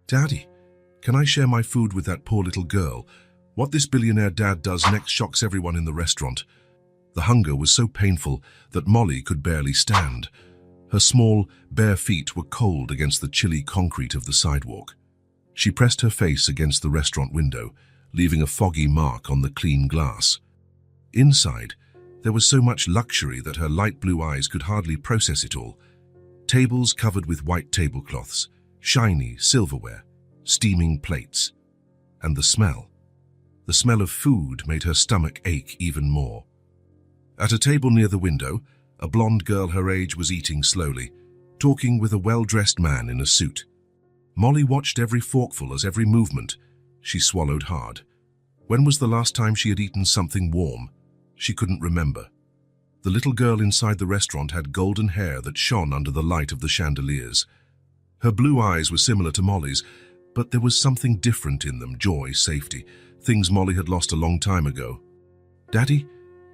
"Daddy, can I share my food with that poor little girl? What this billionaire dad does next shocks everyone in the restaurant." The hunger was so painful that Molly could barely stand. Her small, bare feet were cold against the chilly concrete of the sidewalk. She pressed her face against the restaurant window, leaving a foggy mark on the clean glass. Inside, there was so much luxury that her light blue eyes could hardly process it all. Tables covered with white tablecloths, shiny silverware, steaming plates. And the smell. The smell of food made her stomach ache even more. At a table near the window, a blonde girl her age was eating slowly, talking with a well-dressed man in a suit. Molly watched every forkful as every movement. She swallowed hard. When was the last time she had eaten something warm? She couldn't remember. The little girl inside the restaurant had golden hair that shone under the light of the chandeliers. Her blue eyes were similar to Molly's, but there was something different in them: joy, safety, things Molly had lost a long time ago. "Daddy,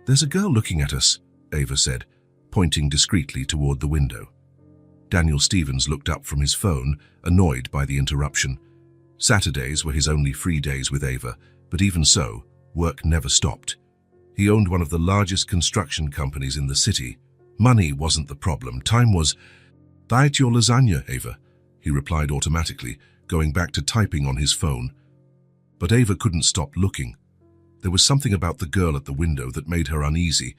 there's a girl looking at us," Ava said, pointing discreetly toward the window. Daniel Stevens looked up from his phone, annoyed by the interruption. Saturdays were his only free days with Ava, but even so, work never stopped. He owned one of the largest construction companies in the city. Money wasn't the problem, time was. "Diet your lasagna, Ava," he replied automatically, going back to typing on his phone. But Ava couldn't stop looking. There was something about the girl at the window that made her uneasy.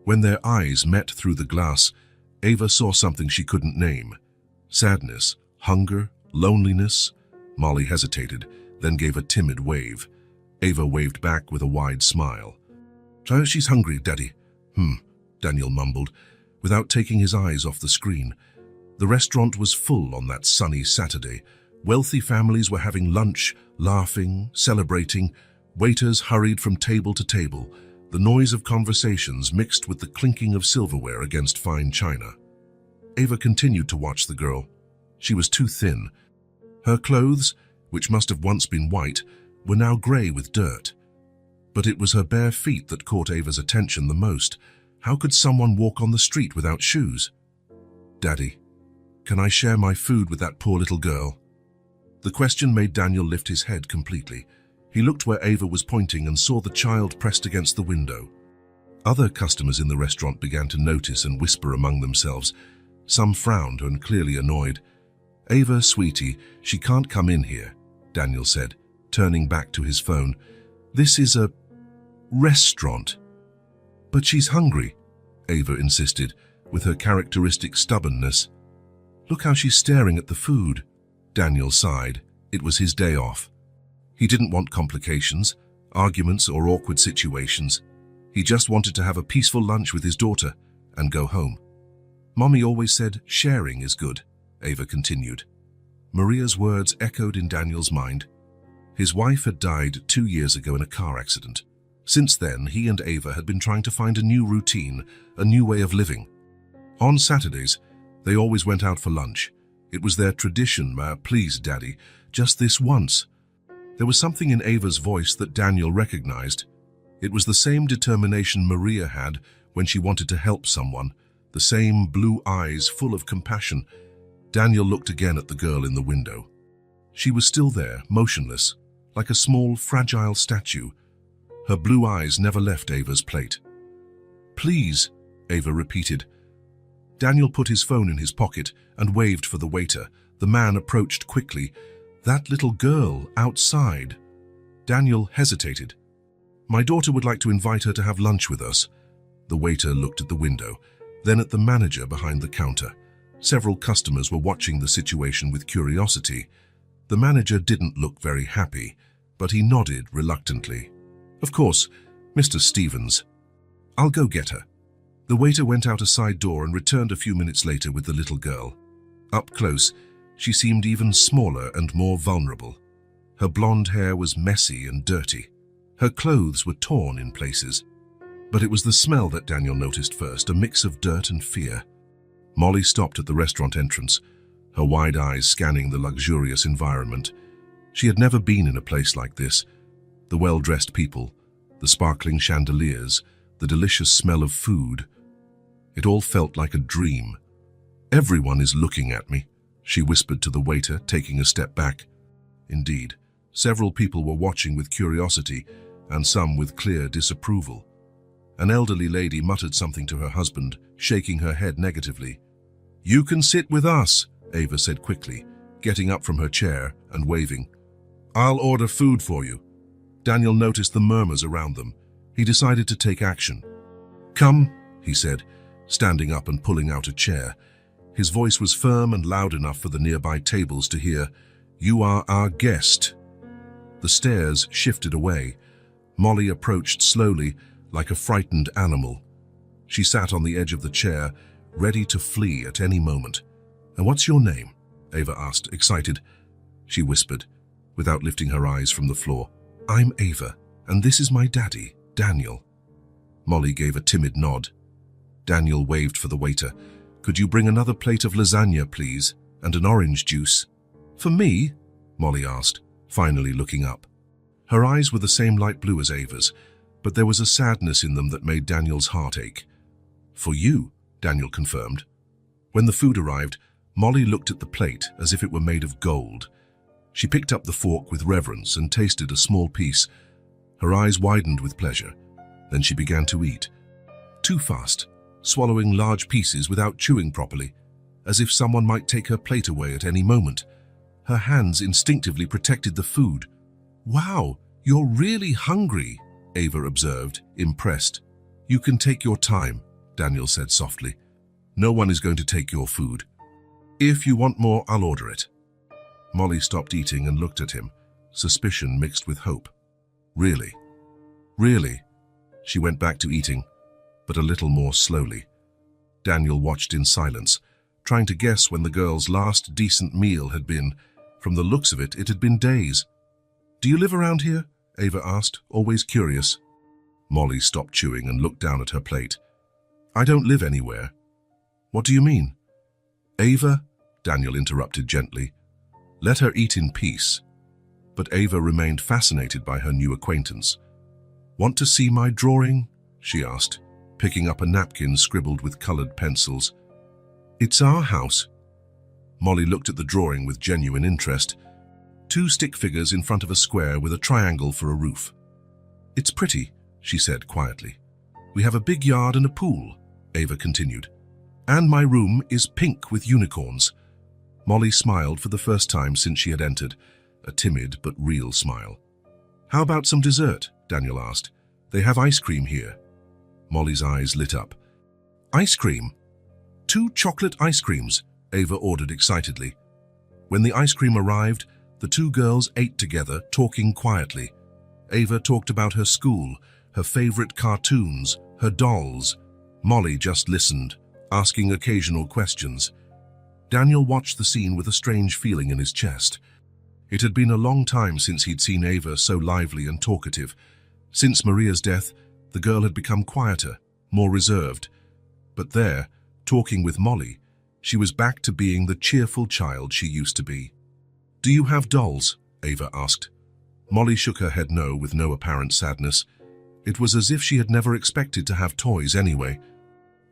When their eyes met through the glass, Ava saw something she couldn't name. Sadness, hunger, loneliness. Molly hesitated, then gave a timid wave. Ava waved back with a wide smile. "So she's hungry, Daddy." Daniel mumbled, without taking his eyes off the screen. The restaurant was full on that sunny Saturday. Wealthy families were having lunch, laughing, celebrating. Waiters hurried from table to table, the noise of conversations mixed with the clinking of silverware against fine china. Ava continued to watch the girl. She was too thin. Her clothes, which must have once been white, were now grey with dirt. But it was her bare feet that caught Ava's attention the most. How could someone walk on the street without shoes? "Daddy, can I share my food with that poor little girl?" The question made Daniel lift his head completely. He looked where Ava was pointing and saw the child pressed against the window. Other customers in the restaurant began to notice and whisper among themselves. Some frowned and clearly annoyed. "Ava, sweetie, she can't come in here," Daniel said, turning back to his phone. "This is a restaurant." "But she's hungry," Ava insisted, with her characteristic stubbornness. "Look how she's staring at the food." Daniel sighed. It was his day off. He didn't want complications, arguments, or awkward situations. He just wanted to have a peaceful lunch with his daughter and go home. "Mommy always said sharing is good," Ava continued. Maria's words echoed in Daniel's mind. His wife had died 2 years ago in a car accident. Since then, he and Ava had been trying to find a new routine, a new way of living. On Saturdays, they always went out for lunch. It was their tradition. "Please, Daddy, just this once." There was something in Ava's voice that Daniel recognized. It was the same determination Maria had when she wanted to help someone, the same blue eyes full of compassion. Daniel looked again at the girl in the window. She was still there, motionless, like a small, fragile statue. Her blue eyes never left Ava's plate. "Please," Ava repeated. Daniel put his phone in his pocket and waved for the waiter. The man approached quickly. "That little girl outside." Daniel hesitated. "My daughter would like to invite her to have lunch with us." The waiter looked at the window, then at the manager behind the counter. Several customers were watching the situation with curiosity. The manager didn't look very happy, but he nodded reluctantly. "Of course, Mr. Stevens. I'll go get her." The waiter went out a side door and returned a few minutes later with the little girl. Up close, she seemed even smaller and more vulnerable. Her blonde hair was messy and dirty. Her clothes were torn in places. But it was the smell that Daniel noticed first, a mix of dirt and fear. Molly stopped at the restaurant entrance, her wide eyes scanning the luxurious environment. She had never been in a place like this. The well-dressed people, the sparkling chandeliers, the delicious smell of food. It all felt like a dream. "Everyone is looking at me," she whispered to the waiter, taking a step back. Indeed, several people were watching with curiosity, and some with clear disapproval. An elderly lady muttered something to her husband, shaking her head negatively. "You can sit with us," Ava said quickly, getting up from her chair and waving. "I'll order food for you." Daniel noticed the murmurs around them. He decided to take action. "Come," he said, standing up and pulling out a chair. His voice was firm and loud enough for the nearby tables to hear. "You are our guest." The stairs shifted away. Molly approached slowly, like a frightened animal. She sat on the edge of the chair, ready to flee at any moment. "And what's your name?" Ava asked, excited. She whispered, without lifting her eyes from the floor. "I'm Ava, and this is my daddy, Daniel." Molly gave a timid nod. Daniel waved for the waiter. "Could you bring another plate of lasagna, please, and an orange juice?" "For me?" Molly asked, finally looking up. Her eyes were the same light blue as Ava's, but there was a sadness in them that made Daniel's heart ache. "For you," Daniel confirmed. When the food arrived, Molly looked at the plate as if it were made of gold. She picked up the fork with reverence and tasted a small piece. Her eyes widened with pleasure. Then she began to eat. Too fast, swallowing large pieces without chewing properly, as if someone might take her plate away at any moment. Her hands instinctively protected the food. "Wow, you're really hungry," Ava observed, impressed. "You can take your time," Daniel said softly. "No one is going to take your food. If you want more, I'll order it." Molly stopped eating and looked at him, suspicion mixed with hope. "Really? Really?" She went back to eating, but a little more slowly. Daniel watched in silence, trying to guess when the girl's last decent meal had been. From the looks of it, it had been days. "Do you live around here?" Ava asked, always curious. Molly stopped chewing and looked down at her plate. "I don't live anywhere." "What do you mean?" "Ava," Daniel interrupted gently. "Let her eat in peace." But Ava remained fascinated by her new acquaintance. "Want to see my drawing?" she asked, picking up a napkin scribbled with colored pencils. "It's our house." Molly looked at the drawing with genuine interest. 2 stick figures in front of a square with a triangle for a roof. "It's pretty," she said quietly. "We have a big yard and a pool," Ava continued. "And my room is pink with unicorns." Molly smiled for the first time since she had entered, a timid but real smile. "How about some dessert?" Daniel asked. "They have ice cream here." Molly's eyes lit up. "Ice cream?" 2 chocolate ice creams," Ava ordered excitedly. When the ice cream arrived, the 2 girls ate together, talking quietly. Ava talked about her school, her favorite cartoons, her dolls. Molly just listened, asking occasional questions. Daniel watched the scene with a strange feeling in his chest. It had been a long time since he'd seen Ava so lively and talkative. Since Maria's death, the girl had become quieter, more reserved. But there, talking with Molly, she was back to being the cheerful child she used to be. "Do you have dolls?" Ava asked. Molly shook her head no, with no apparent sadness. It was as if she had never expected to have toys anyway.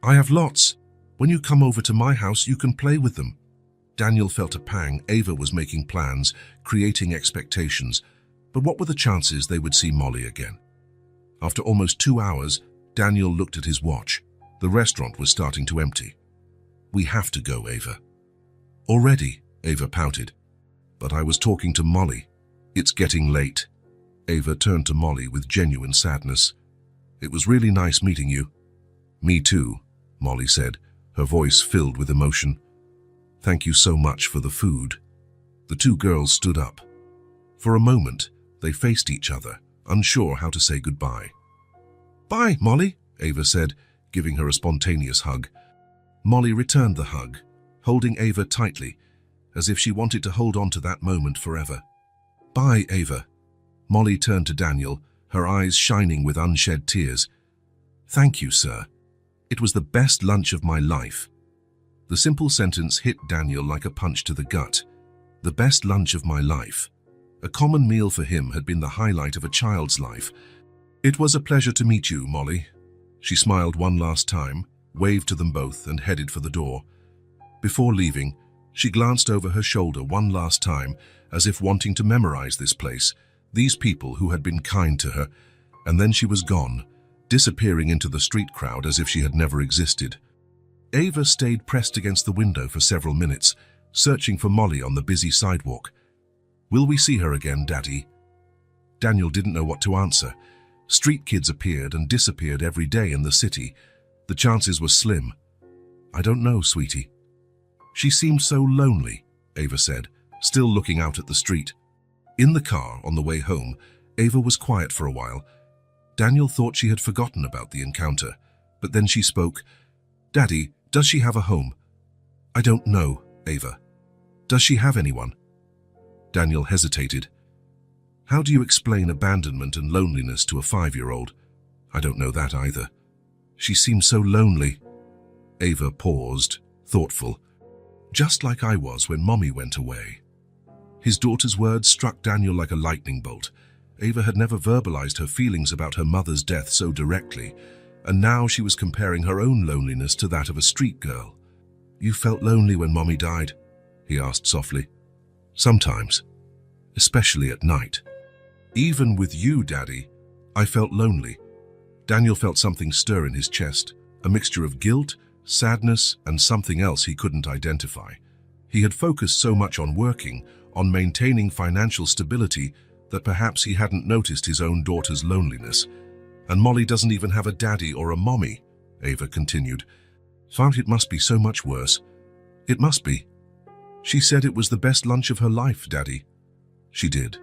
"I have lots. When you come over to my house, you can play with them." Daniel felt a pang. Ava was making plans, creating expectations. But what were the chances they would see Molly again? After almost 2 hours, Daniel looked at his watch. The restaurant was starting to empty. "We have to go, Ava." "Already?" Ava pouted. "But I was talking to Molly. It's getting late." Ava turned to Molly with genuine sadness. "It was really nice meeting you." "Me too," Molly said, her voice filled with emotion. "Thank you so much for the food." The 2 girls stood up. For a moment, they faced each other, unsure how to say goodbye. "Bye, Molly," Ava said, giving her a spontaneous hug. Molly returned the hug, holding Ava tightly, as if she wanted to hold on to that moment forever. "Bye, Ava." Molly turned to Daniel, her eyes shining with unshed tears. "Thank you, sir. It was the best lunch of my life." The simple sentence hit Daniel like a punch to the gut. The best lunch of my life. A common meal for him had been the highlight of a child's life. "It was a pleasure to meet you, Molly." She smiled one last time, waved to them both, and headed for the door. Before leaving, She glanced over her shoulder one last time, as if wanting to memorize this place, these people who had been kind to her, and then she was gone, disappearing into the street crowd as if she had never existed. Ava stayed pressed against the window for several minutes, searching for Molly on the busy sidewalk. "Will we see her again, Daddy?" Daniel didn't know what to answer. Street kids appeared and disappeared every day in the city. The chances were slim. "I don't know, sweetie." "She seemed so lonely," Ava said, still looking out at the street. In the car, on the way home, Ava was quiet for a while. Daniel thought she had forgotten about the encounter, but then she spoke. "Daddy, does she have a home?" "I don't know, Ava. Does she have anyone?" Daniel hesitated. "How do you explain abandonment and loneliness to a 5-year-old? "I don't know that either. She seems so lonely." Ava paused, thoughtful. "Just like I was when Mommy went away." His daughter's words struck Daniel like a lightning bolt. Ava had never verbalized her feelings about her mother's death so directly, and now she was comparing her own loneliness to that of a street girl. "You felt lonely when Mommy died?" he asked softly. "Sometimes, especially at night." "Even with you, Daddy, I felt lonely." Daniel felt something stir in his chest, a mixture of guilt, sadness, and something else he couldn't identify. He had focused so much on working, on maintaining financial stability, that perhaps he hadn't noticed his own daughter's loneliness. "And Molly doesn't even have a daddy or a mommy," Ava continued. "Found it must be so much worse." "It must be. She said it was the best lunch of her life, Daddy." "She did."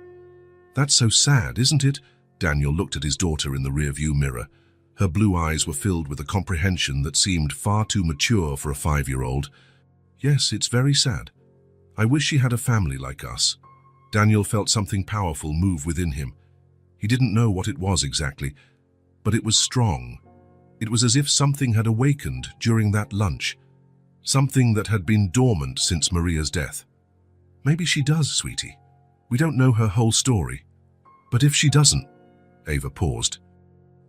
"That's so sad, isn't it?" Daniel looked at his daughter in the rearview mirror. Her blue eyes were filled with a comprehension that seemed far too mature for a 5-year-old. "Yes, it's very sad. I wish she had a family like us." Daniel felt something powerful move within him. He didn't know what it was exactly, but it was strong. It was as if something had awakened during that lunch, something that had been dormant since Maria's death. "Maybe she does, sweetie. We don't know her whole story. But if she doesn't..." Ava paused.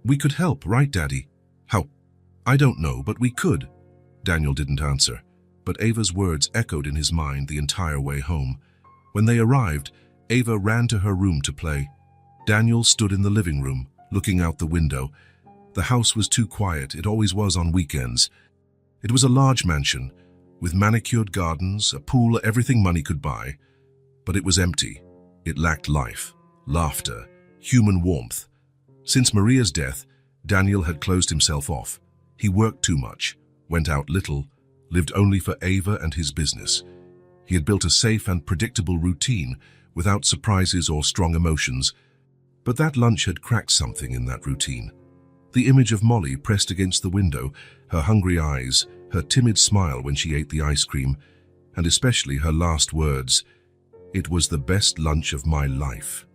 "We could help, right, Daddy?" "How?" "I don't know, but we could." Daniel didn't answer, but Ava's words echoed in his mind the entire way home. When they arrived, Ava ran to her room to play. Daniel stood in the living room, looking out the window. The house was too quiet, it always was on weekends. It was a large mansion, with manicured gardens, a pool, everything money could buy. But it was empty. It lacked life, laughter, human warmth. Since Maria's death, Daniel had closed himself off. He worked too much, went out little, lived only for Ava and his business. He had built a safe and predictable routine, without surprises or strong emotions. But that lunch had cracked something in that routine. The image of Molly pressed against the window, her hungry eyes, her timid smile when she ate the ice cream, and especially her last words, "It was the best lunch of my life."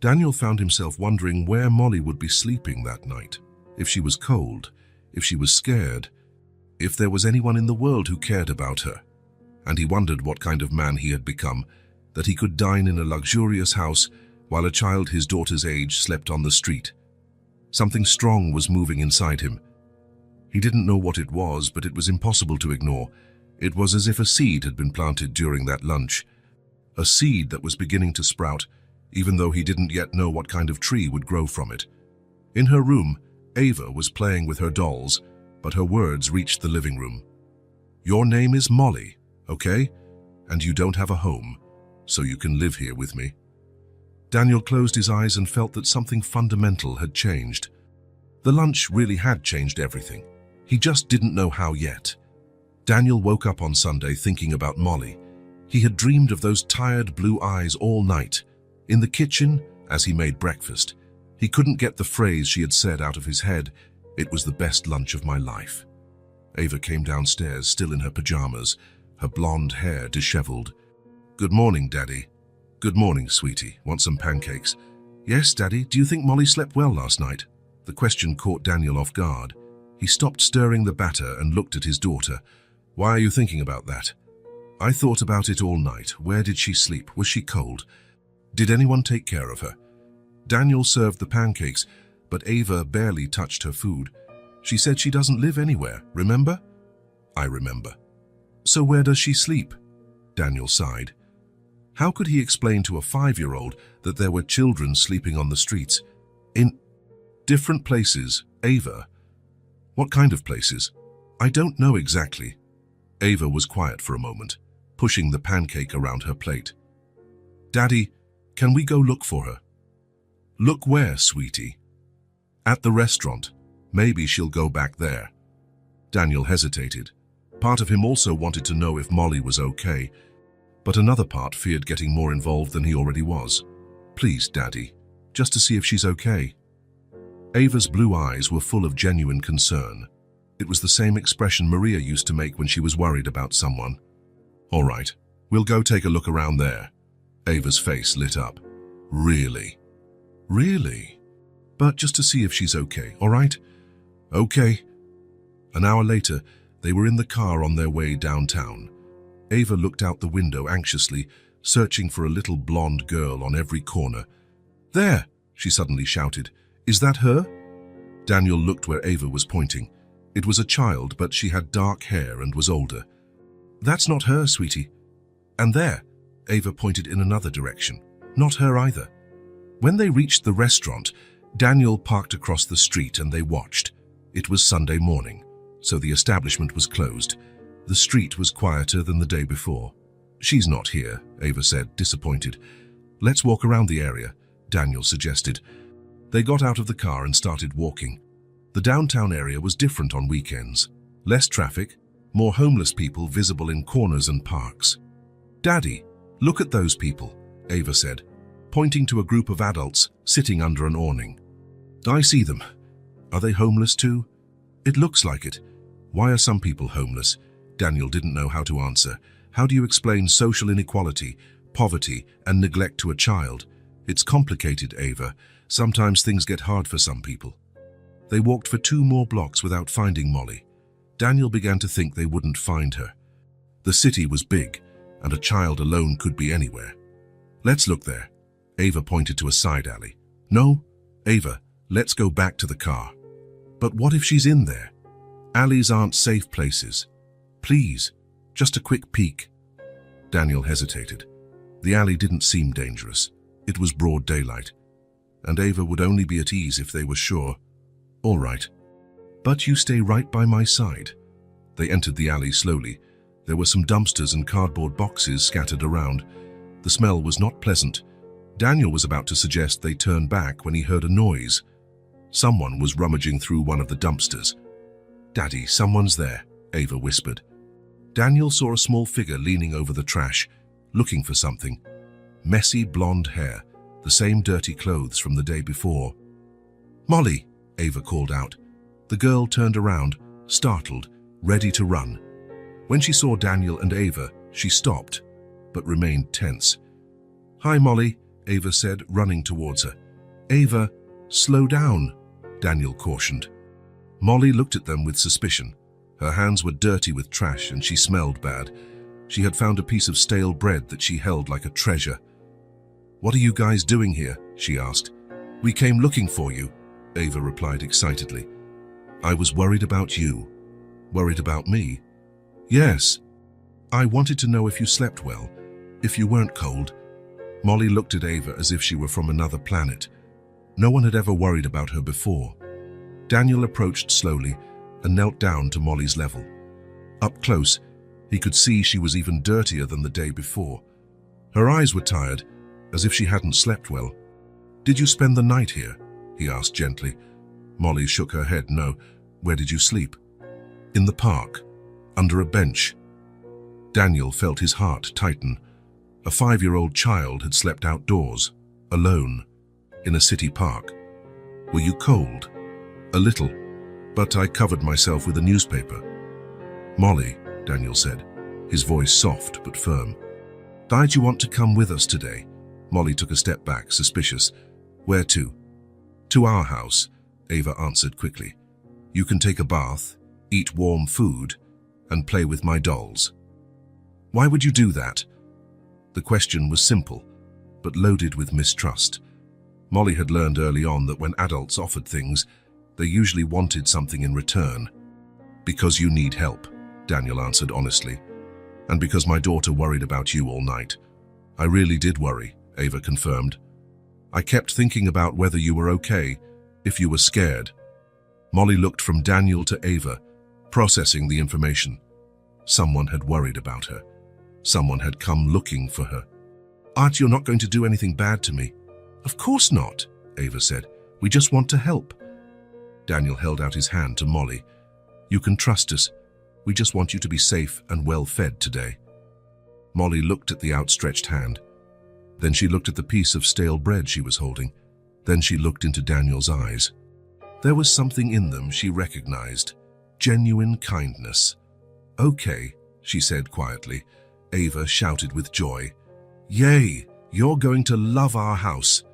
Daniel found himself wondering where Molly would be sleeping that night, if she was cold, if she was scared, if there was anyone in the world who cared about her. And he wondered what kind of man he had become, that he could dine in a luxurious house while a child his daughter's age slept on the street. Something strong was moving inside him. He didn't know what it was, but it was impossible to ignore. It was as if a seed had been planted during that lunch. A seed that was beginning to sprout, even though he didn't yet know what kind of tree would grow from it. In her room, Ava was playing with her dolls, but her words reached the living room. "Your name is Molly, okay? And you don't have a home, so you can live here with me." Daniel closed his eyes and felt that something fundamental had changed. The lunch really had changed everything. He just didn't know how yet. Daniel woke up on Sunday thinking about Molly. He had dreamed of those tired blue eyes all night. In the kitchen, as he made breakfast, he couldn't get the phrase she had said out of his head. "It was the best lunch of my life." Ava came downstairs, still in her pajamas, her blonde hair disheveled. "Good morning, Daddy." "Good morning, sweetie. Want some pancakes?" "Yes, Daddy. Do you think Molly slept well last night?" The question caught Daniel off guard. He stopped stirring the batter and looked at his daughter. "Why are you thinking about that?" "I thought about it all night. Where did she sleep? Was she cold? Did anyone take care of her?" Daniel served the pancakes, but Ava barely touched her food. "She said she doesn't live anywhere, remember?" "I remember." "So where does she sleep?" Daniel sighed. How could he explain to a 5-year-old that there were children sleeping on the streets? In different places, Ava. What kind of places? I don't know exactly. Ava was quiet for a moment, pushing the pancake around her plate. Daddy, can we go look for her? Look where, sweetie? At the restaurant. Maybe she'll go back there. Daniel hesitated. Part of him also wanted to know if Molly was okay, but another part feared getting more involved than he already was. Please, Daddy, just to see if she's okay. Ava's blue eyes were full of genuine concern. It was the same expression Maria used to make when she was worried about someone. All right, we'll go take a look around there. Ava's face lit up. Really? Really? But just to see if she's okay, all right? Okay. An hour later, they were in the car on their way downtown. Ava looked out the window anxiously, searching for a little blonde girl on every corner. There, she suddenly shouted. Is that her? Daniel looked where Ava was pointing. It was a child, but she had dark hair and was older. That's not her, sweetie. And there, Ava pointed in another direction. Not her either. When they reached the restaurant, Daniel parked across the street and they watched. It was Sunday morning, so the establishment was closed. The street was quieter than the day before. She's not here, Ava said, disappointed. Let's walk around the area, Daniel suggested. They got out of the car and started walking. The downtown area was different on weekends. Less traffic, more homeless people visible in corners and parks. Daddy, look at those people, Ava said, pointing to a group of adults sitting under an awning. I see them. Are they homeless too? It looks like it. Why are some people homeless? Daniel didn't know how to answer. How do you explain social inequality, poverty, and neglect to a child? It's complicated, Ava. Sometimes things get hard for some people. They walked for 2 more blocks without finding Molly. Daniel began to think they wouldn't find her. The city was big, and a child alone could be anywhere. Let's look there. Ava pointed to a side alley. No, Ava, let's go back to the car. But what if she's in there? Alleys aren't safe places. Please, just a quick peek. Daniel hesitated. The alley didn't seem dangerous. It was broad daylight, and Ava would only be at ease if they were sure. All right. But you stay right by my side. They entered the alley slowly. There were some dumpsters and cardboard boxes scattered around. The smell was not pleasant. Daniel was about to suggest they turn back when he heard a noise. Someone was rummaging through one of the dumpsters. Daddy, someone's there, Ava whispered. Daniel saw a small figure leaning over the trash, looking for something. Messy blonde hair, the same dirty clothes from the day before. Molly, Ava called out. The girl turned around, startled, ready to run. When she saw Daniel and Ava, she stopped, but remained tense. Hi, Molly, Ava said, running towards her. Ava, slow down, Daniel cautioned. Molly looked at them with suspicion. Her hands were dirty with trash and she smelled bad. She had found a piece of stale bread that she held like a treasure. What are you guys doing here? She asked. We came looking for you, Ava replied excitedly. I was worried about you. Worried about me? Yes. I wanted to know if you slept well, if you weren't cold. Molly looked at Ava as if she were from another planet. No one had ever worried about her before. Daniel approached slowly and knelt down to Molly's level. Up close, he could see she was even dirtier than the day before. Her eyes were tired, as if she hadn't slept well. Did you spend the night here? He asked gently. Molly shook her head. No. Where did you sleep? In the park, under a bench. Daniel felt his heart tighten. A 5-year-old child had slept outdoors, alone, in a city park. Were you cold? A little, but I covered myself with a newspaper. Molly, Daniel said, his voice soft but firm. Did you want to come with us today? Molly took a step back, suspicious. Where to? To our house, Ava answered quickly. You can take a bath, eat warm food, and play with my dolls. Why would you do that? The question was simple, but loaded with mistrust. Molly had learned early on that when adults offered things, they usually wanted something in return. Because you need help, Daniel answered honestly. And because my daughter worried about you all night. I really did worry, Ava confirmed. I kept thinking about whether you were okay, if you were scared. Molly looked from Daniel to Ava, processing the information. Someone had worried about her. Someone had come looking for her. Art, you're not going to do anything bad to me. Of course not, Ava said. We just want to help. Daniel held out his hand to Molly. You can trust us. We just want you to be safe and well fed today. Molly looked at the outstretched hand. Then she looked at the piece of stale bread she was holding. Then she looked into Daniel's eyes. There was something in them she recognized. Genuine kindness. Okay, she said quietly. Ava shouted with joy. Yay, you're going to love our house.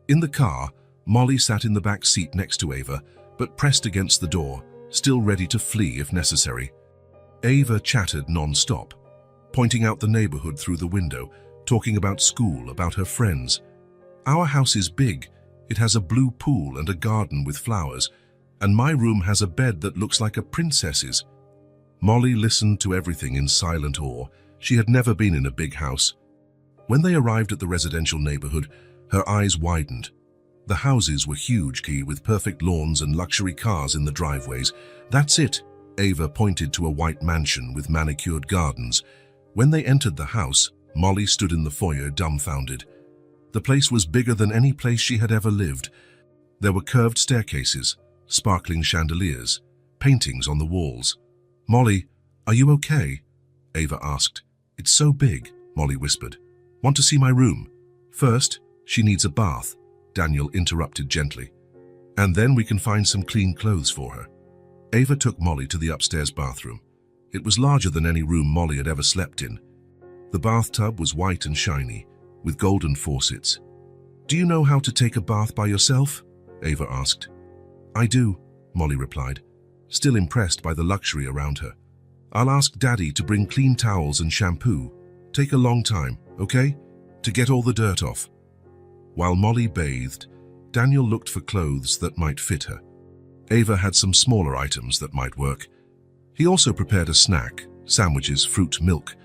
In the car, Molly sat in the back seat next to Ava, but pressed against the door, still ready to flee if necessary. Ava chattered non-stop, pointing out the neighborhood through the window, talking about school, about her friends. Our house is big. It has a blue pool and a garden with flowers, and my room has a bed that looks like a princess's. Molly listened to everything in silent awe. She had never been in a big house. When they arrived at the residential neighborhood, her eyes widened. The houses were huge, with perfect lawns and luxury cars in the driveways. That's it. Ava pointed to a white mansion with manicured gardens. When they entered the house, Molly stood in the foyer dumbfounded. The place was bigger than any place she had ever lived. There were curved staircases, sparkling chandeliers, paintings on the walls. Molly, are you okay? Ava asked. It's so big, Molly whispered. Want to see my room? First, she needs a bath, Daniel interrupted gently. And then we can find some clean clothes for her. Ava took Molly to the upstairs bathroom. It was larger than any room Molly had ever slept in. The bathtub was white and shiny, with golden faucets. Do you know how to take a bath by yourself? Ava asked. I do, Molly replied, still impressed by the luxury around her. I'll ask Daddy to bring clean towels and shampoo. Take a long time, okay? To get all the dirt off. While Molly bathed, Daniel looked for clothes that might fit her. Ava had some smaller items that might work. He also prepared a snack, sandwiches, fruit, milk.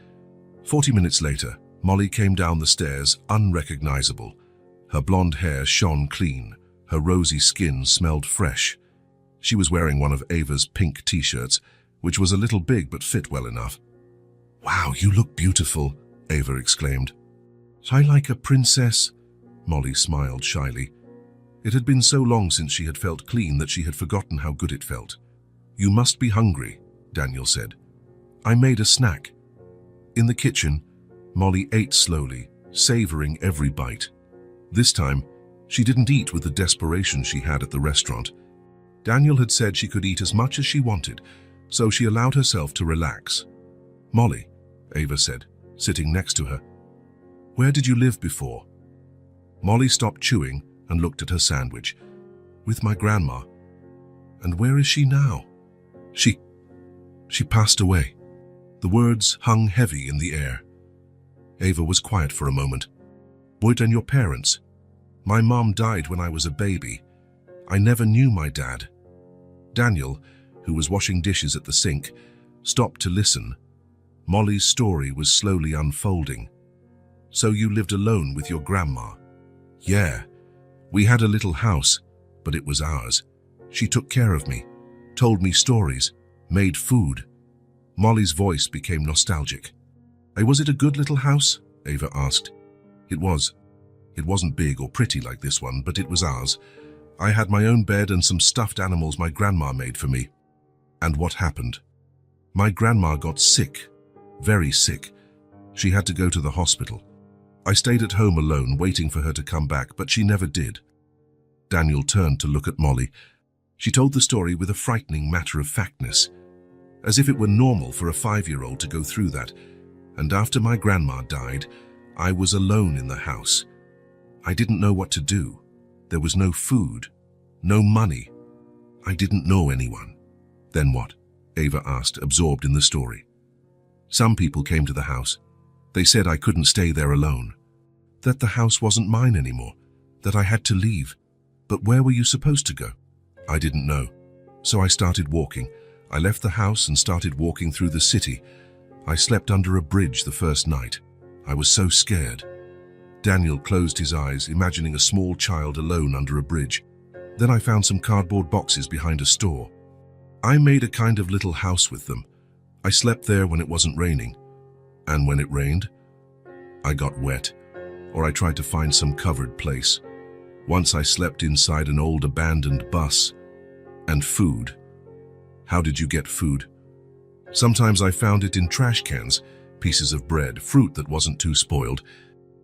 40 minutes later, Molly came down the stairs unrecognizable. Her blonde hair shone clean. Her rosy skin smelled fresh. She was wearing one of Ava's pink t-shirts, which was a little big but fit well enough. Wow, you look beautiful, Ava exclaimed. I like a princess, Molly smiled shyly. It had been so long since she had felt clean that she had forgotten how good it felt. You must be hungry, Daniel said. I made a snack. In the kitchen, Molly ate slowly, savoring every bite. This time, she didn't eat with the desperation she had at the restaurant. Daniel had said she could eat as much as she wanted, so she allowed herself to relax. Molly, Ava said, sitting next to her. Where did you live before? Molly stopped chewing and looked at her sandwich. With my grandma. And where is she now? She passed away. The words hung heavy in the air. Ava was quiet for a moment. What and your parents? My mom died when I was a baby. I never knew my dad. Daniel, who was washing dishes at the sink, stopped to listen. Molly's story was slowly unfolding. So you lived alone with your grandma? Yeah. We had a little house, but it was ours. She took care of me, told me stories, made food. Molly's voice became nostalgic. Was it a good little house? Ava asked. It was. It wasn't big or pretty like this one, but it was ours. I had my own bed and some stuffed animals my grandma made for me. And what happened? My grandma got sick, very sick. She had to go to the hospital. I stayed at home alone, waiting for her to come back, but she never did. Daniel turned to look at Molly. She told the story with a frightening matter-of-factness, as if it were normal for a 5-year-old to go through that. And after my grandma died, I was alone in the house. I didn't know what to do. There was no food, no money. I didn't know anyone. Then what? Ava asked, absorbed in the story. Some people came to the house. They said I couldn't stay there alone, that the house wasn't mine anymore, that I had to leave. But where were you supposed to go? I didn't know. So I started walking. I left the house and started walking through the city. I slept under a bridge the first night. I was so scared. Daniel closed his eyes, imagining a small child alone under a bridge. Then I found some cardboard boxes behind a store. I made a kind of little house with them. I slept there when it wasn't raining. And when it rained, I got wet, or I tried to find some covered place. Once I slept inside an old abandoned bus. And food. How did you get food? Sometimes I found it in trash cans, pieces of bread, fruit that wasn't too spoiled.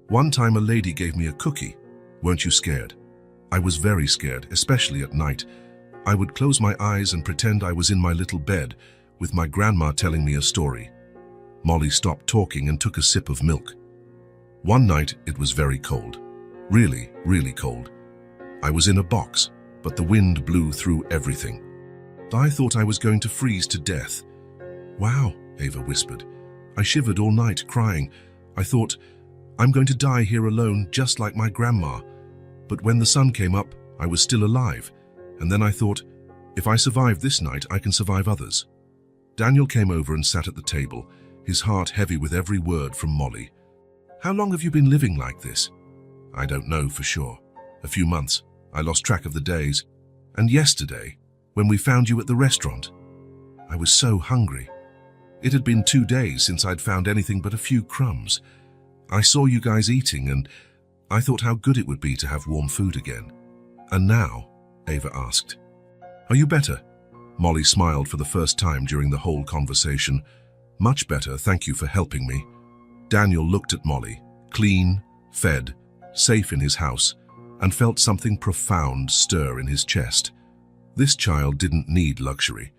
One time a lady gave me a cookie. Weren't you scared? I was very scared, especially at night. I would close my eyes and pretend I was in my little bed, with my grandma telling me a story. Molly stopped talking and took a sip of milk. One night it was very cold. Really, really cold. I was in a box, but the wind blew through everything. I thought I was going to freeze to death. Wow, Ava whispered. I shivered all night, crying. I thought, I'm going to die here alone, just like my grandma. But when the sun came up, I was still alive. And then I thought, if I survive this night, I can survive others. Daniel came over and sat at the table, his heart heavy with every word from Molly. How long have you been living like this? I don't know for sure. A few months. I lost track of the days. And yesterday, when we found you at the restaurant, I was so hungry. It had been 2 days since I'd found anything but a few crumbs. I saw you guys eating and I thought how good it would be to have warm food again. And now, Ava asked. Are you better? Molly smiled for the first time during the whole conversation. Much better, thank you for helping me. Daniel looked at Molly, clean, fed, safe in his house, and felt something profound stir in his chest. This child didn't need luxury.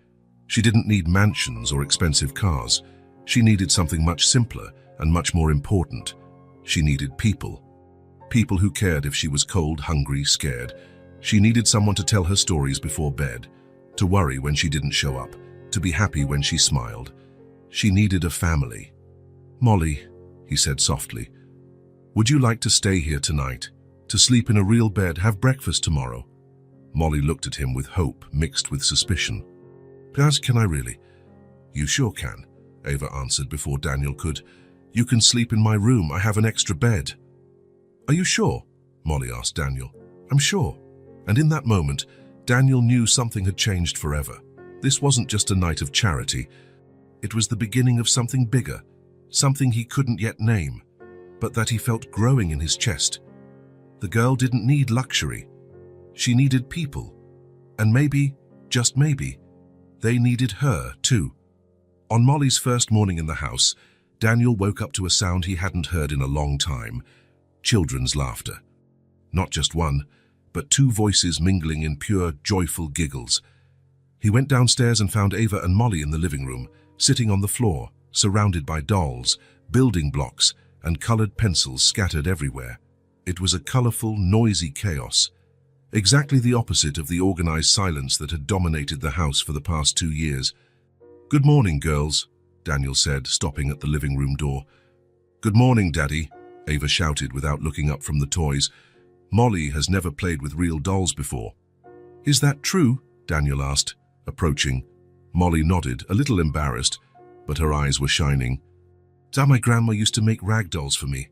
She didn't need mansions or expensive cars. She needed something much simpler and much more important. She needed people. People who cared if she was cold, hungry, scared. She needed someone to tell her stories before bed, to worry when she didn't show up, to be happy when she smiled. She needed a family. Molly, he said softly, would you like to stay here tonight, to sleep in a real bed, have breakfast tomorrow? Molly looked at him with hope mixed with suspicion. Can I really? You sure can, Ava answered before Daniel could. You can sleep in my room, I have an extra bed. Are you sure? Molly asked Daniel. I'm sure. And in that moment, Daniel knew something had changed forever. This wasn't just a night of charity. It was the beginning of something bigger, something he couldn't yet name, but that he felt growing in his chest. The girl didn't need luxury. She needed people. And maybe, just maybe, they needed her too. On Molly's first morning in the house, Daniel woke up to a sound he hadn't heard in a long time. Children's laughter. Not just one, but 2 voices mingling in pure, joyful giggles. He went downstairs and found Ava and Molly in the living room, sitting on the floor, surrounded by dolls, building blocks, and colored pencils scattered everywhere. It was a colorful, noisy chaos, exactly the opposite of the organized silence that had dominated the house for the past 2 years. Good morning, girls, Daniel said, stopping at the living room door. Good morning, Daddy, Ava shouted without looking up from the toys. Molly has never played with real dolls before. Is that true? Daniel asked, approaching. Molly nodded, a little embarrassed, but her eyes were shining. My grandma used to make rag dolls for me,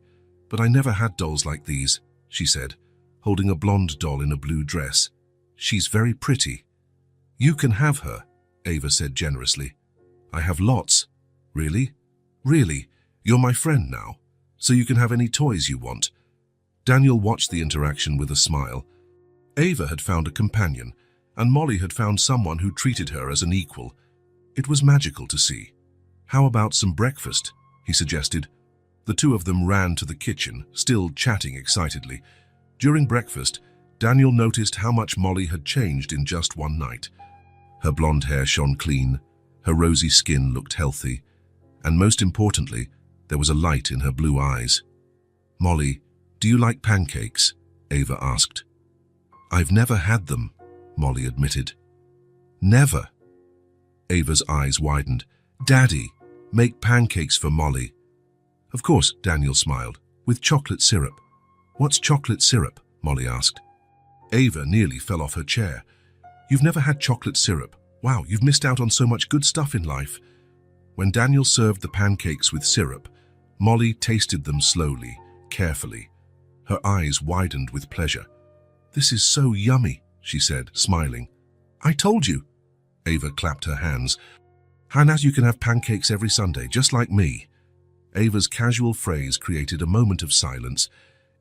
but I never had dolls like these, she said, holding a blonde doll in a blue dress. She's very pretty. You can have her, Ava said generously. I have lots. Really? Really? You're my friend now, so you can have any toys you want. Daniel watched the interaction with a smile. Ava had found a companion, and Molly had found someone who treated her as an equal. It was magical to see. How about some breakfast? He suggested. The 2 of them ran to the kitchen, still chatting excitedly. During breakfast, Daniel noticed how much Molly had changed in just one night. Her blonde hair shone clean, her rosy skin looked healthy, and most importantly, there was a light in her blue eyes. Molly, do you like pancakes? Ava asked. I've never had them, Molly admitted. Never. Ava's eyes widened. Daddy, make pancakes for Molly. Of course, Daniel smiled, with chocolate syrup. What's chocolate syrup? Molly asked. Ava nearly fell off her chair. You've never had chocolate syrup. Wow, you've missed out on so much good stuff in life. When Daniel served the pancakes with syrup, Molly tasted them slowly, carefully. Her eyes widened with pleasure. "This is so yummy," she said, smiling. "I told you." Ava clapped her hands. "Now you can have pancakes every Sunday, just like me." Ava's casual phrase created a moment of silence.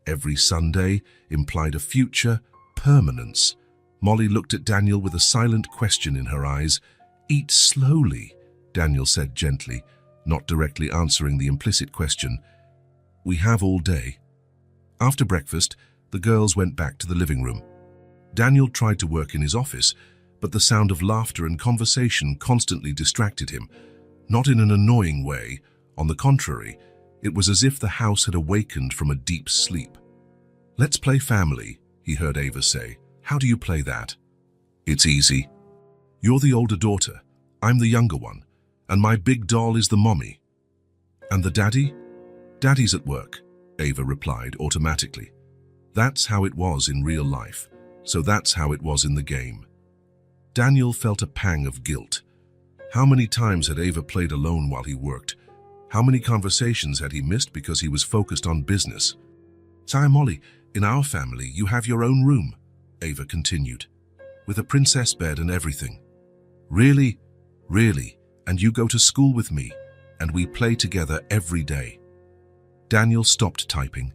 Every Sunday implied a future permanence. Molly looked at Daniel with a silent question in her eyes. "Eat slowly," Daniel said gently, not directly answering the implicit question. "We have all day." After breakfast, the girls went back to the living room. Daniel tried to work in his office, but the sound of laughter and conversation constantly distracted him. Not in an annoying way. On the contrary, it was as if the house had awakened from a deep sleep. "Let's play family," he heard Ava say. "How do you play that?" "It's easy. You're the older daughter, I'm the younger one, and my big doll is the mommy." "And the daddy?" "Daddy's at work," Ava replied automatically. That's how it was in real life, so that's how it was in the game. Daniel felt a pang of guilt. How many times had Ava played alone while he worked? How many conversations had he missed because he was focused on business? "Say, Molly, in our family you have your own room," Ava continued, "with a princess bed and everything." "Really? Really? And you go to school with me, and we play together every day?" Daniel stopped typing.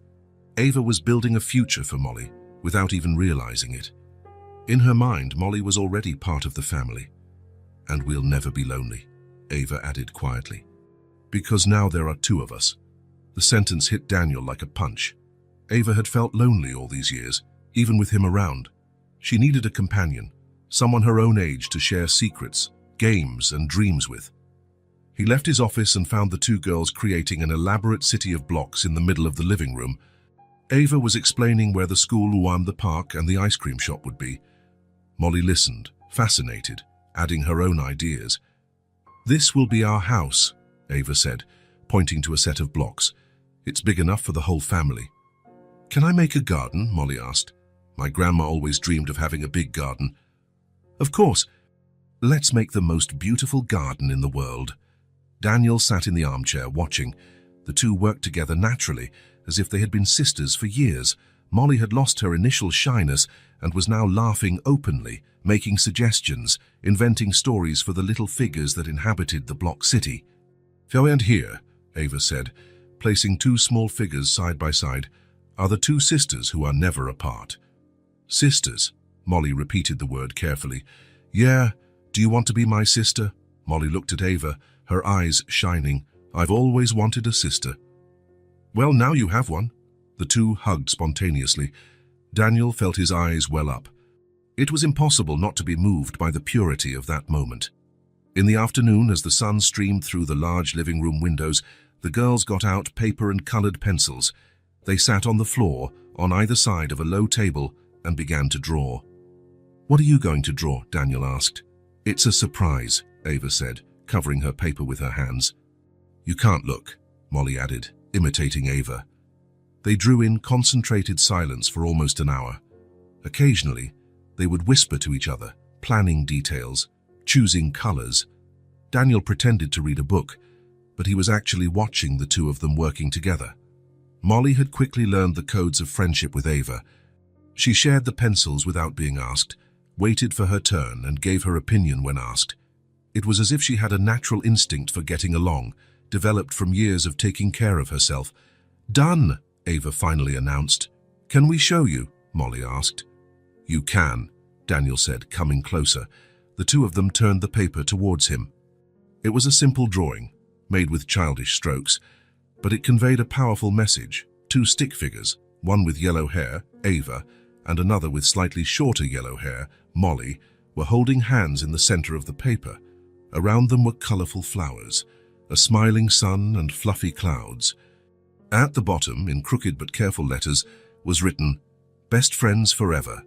Ava was building a future for Molly, without even realizing it. In her mind, Molly was already part of the family. "And we'll never be lonely," Ava added quietly. "Because now there are two of us." The sentence hit Daniel like a punch. Ava had felt lonely all these years, even with him around. She needed a companion, someone her own age to share secrets, games, and dreams with. He left his office and found the two girls creating an elaborate city of blocks in the middle of the living room. Ava was explaining where the school, the park, and the ice cream shop would be. Molly listened, fascinated, adding her own ideas. "This will be our house," Ava said, pointing to a set of blocks. "It's big enough for the whole family." "Can I make a garden?" Molly asked. "My grandma always dreamed of having a big garden." "Of course. Let's make the most beautiful garden in the world." Daniel sat in the armchair watching. The two worked together naturally, as if they had been sisters for years. Molly had lost her initial shyness and was now laughing openly, making suggestions, inventing stories for the little figures that inhabited the block city. "And here," Ava said, placing two small figures side by side, "are the two sisters who are never apart." "Sisters," Molly repeated the word carefully. "Yeah, do you want to be my sister?" Molly looked at Ava, her eyes shining. "I've always wanted a sister." "Well, now you have one." The two hugged spontaneously. Daniel felt his eyes well up. It was impossible not to be moved by the purity of that moment. In the afternoon, as the sun streamed through the large living room windows, the girls got out paper and colored pencils. They sat on the floor, on either side of a low table, and began to draw. "What are you going to draw?" Daniel asked. "It's a surprise," Ava said, covering her paper with her hands. "You can't look," Molly added, imitating Ava. They drew in concentrated silence for almost an hour. Occasionally, they would whisper to each other, planning details, choosing colors. Daniel pretended to read a book, but he was actually watching the two of them working together. Molly had quickly learned the codes of friendship with Ava. She shared the pencils without being asked, waited for her turn, and gave her opinion when asked. It was as if she had a natural instinct for getting along, developed from years of taking care of herself. "Done," Ava finally announced. "Can we show you?" Molly asked. "You can," Daniel said, coming closer. The two of them turned the paper towards him. It was a simple drawing, made with childish strokes, but it conveyed a powerful message. Two stick figures, one with yellow hair, Ava, and another with slightly shorter yellow hair, Molly, were holding hands in the center of the paper. Around them were colorful flowers, a smiling sun and fluffy clouds. At the bottom, in crooked but careful letters, was written, "Best friends forever."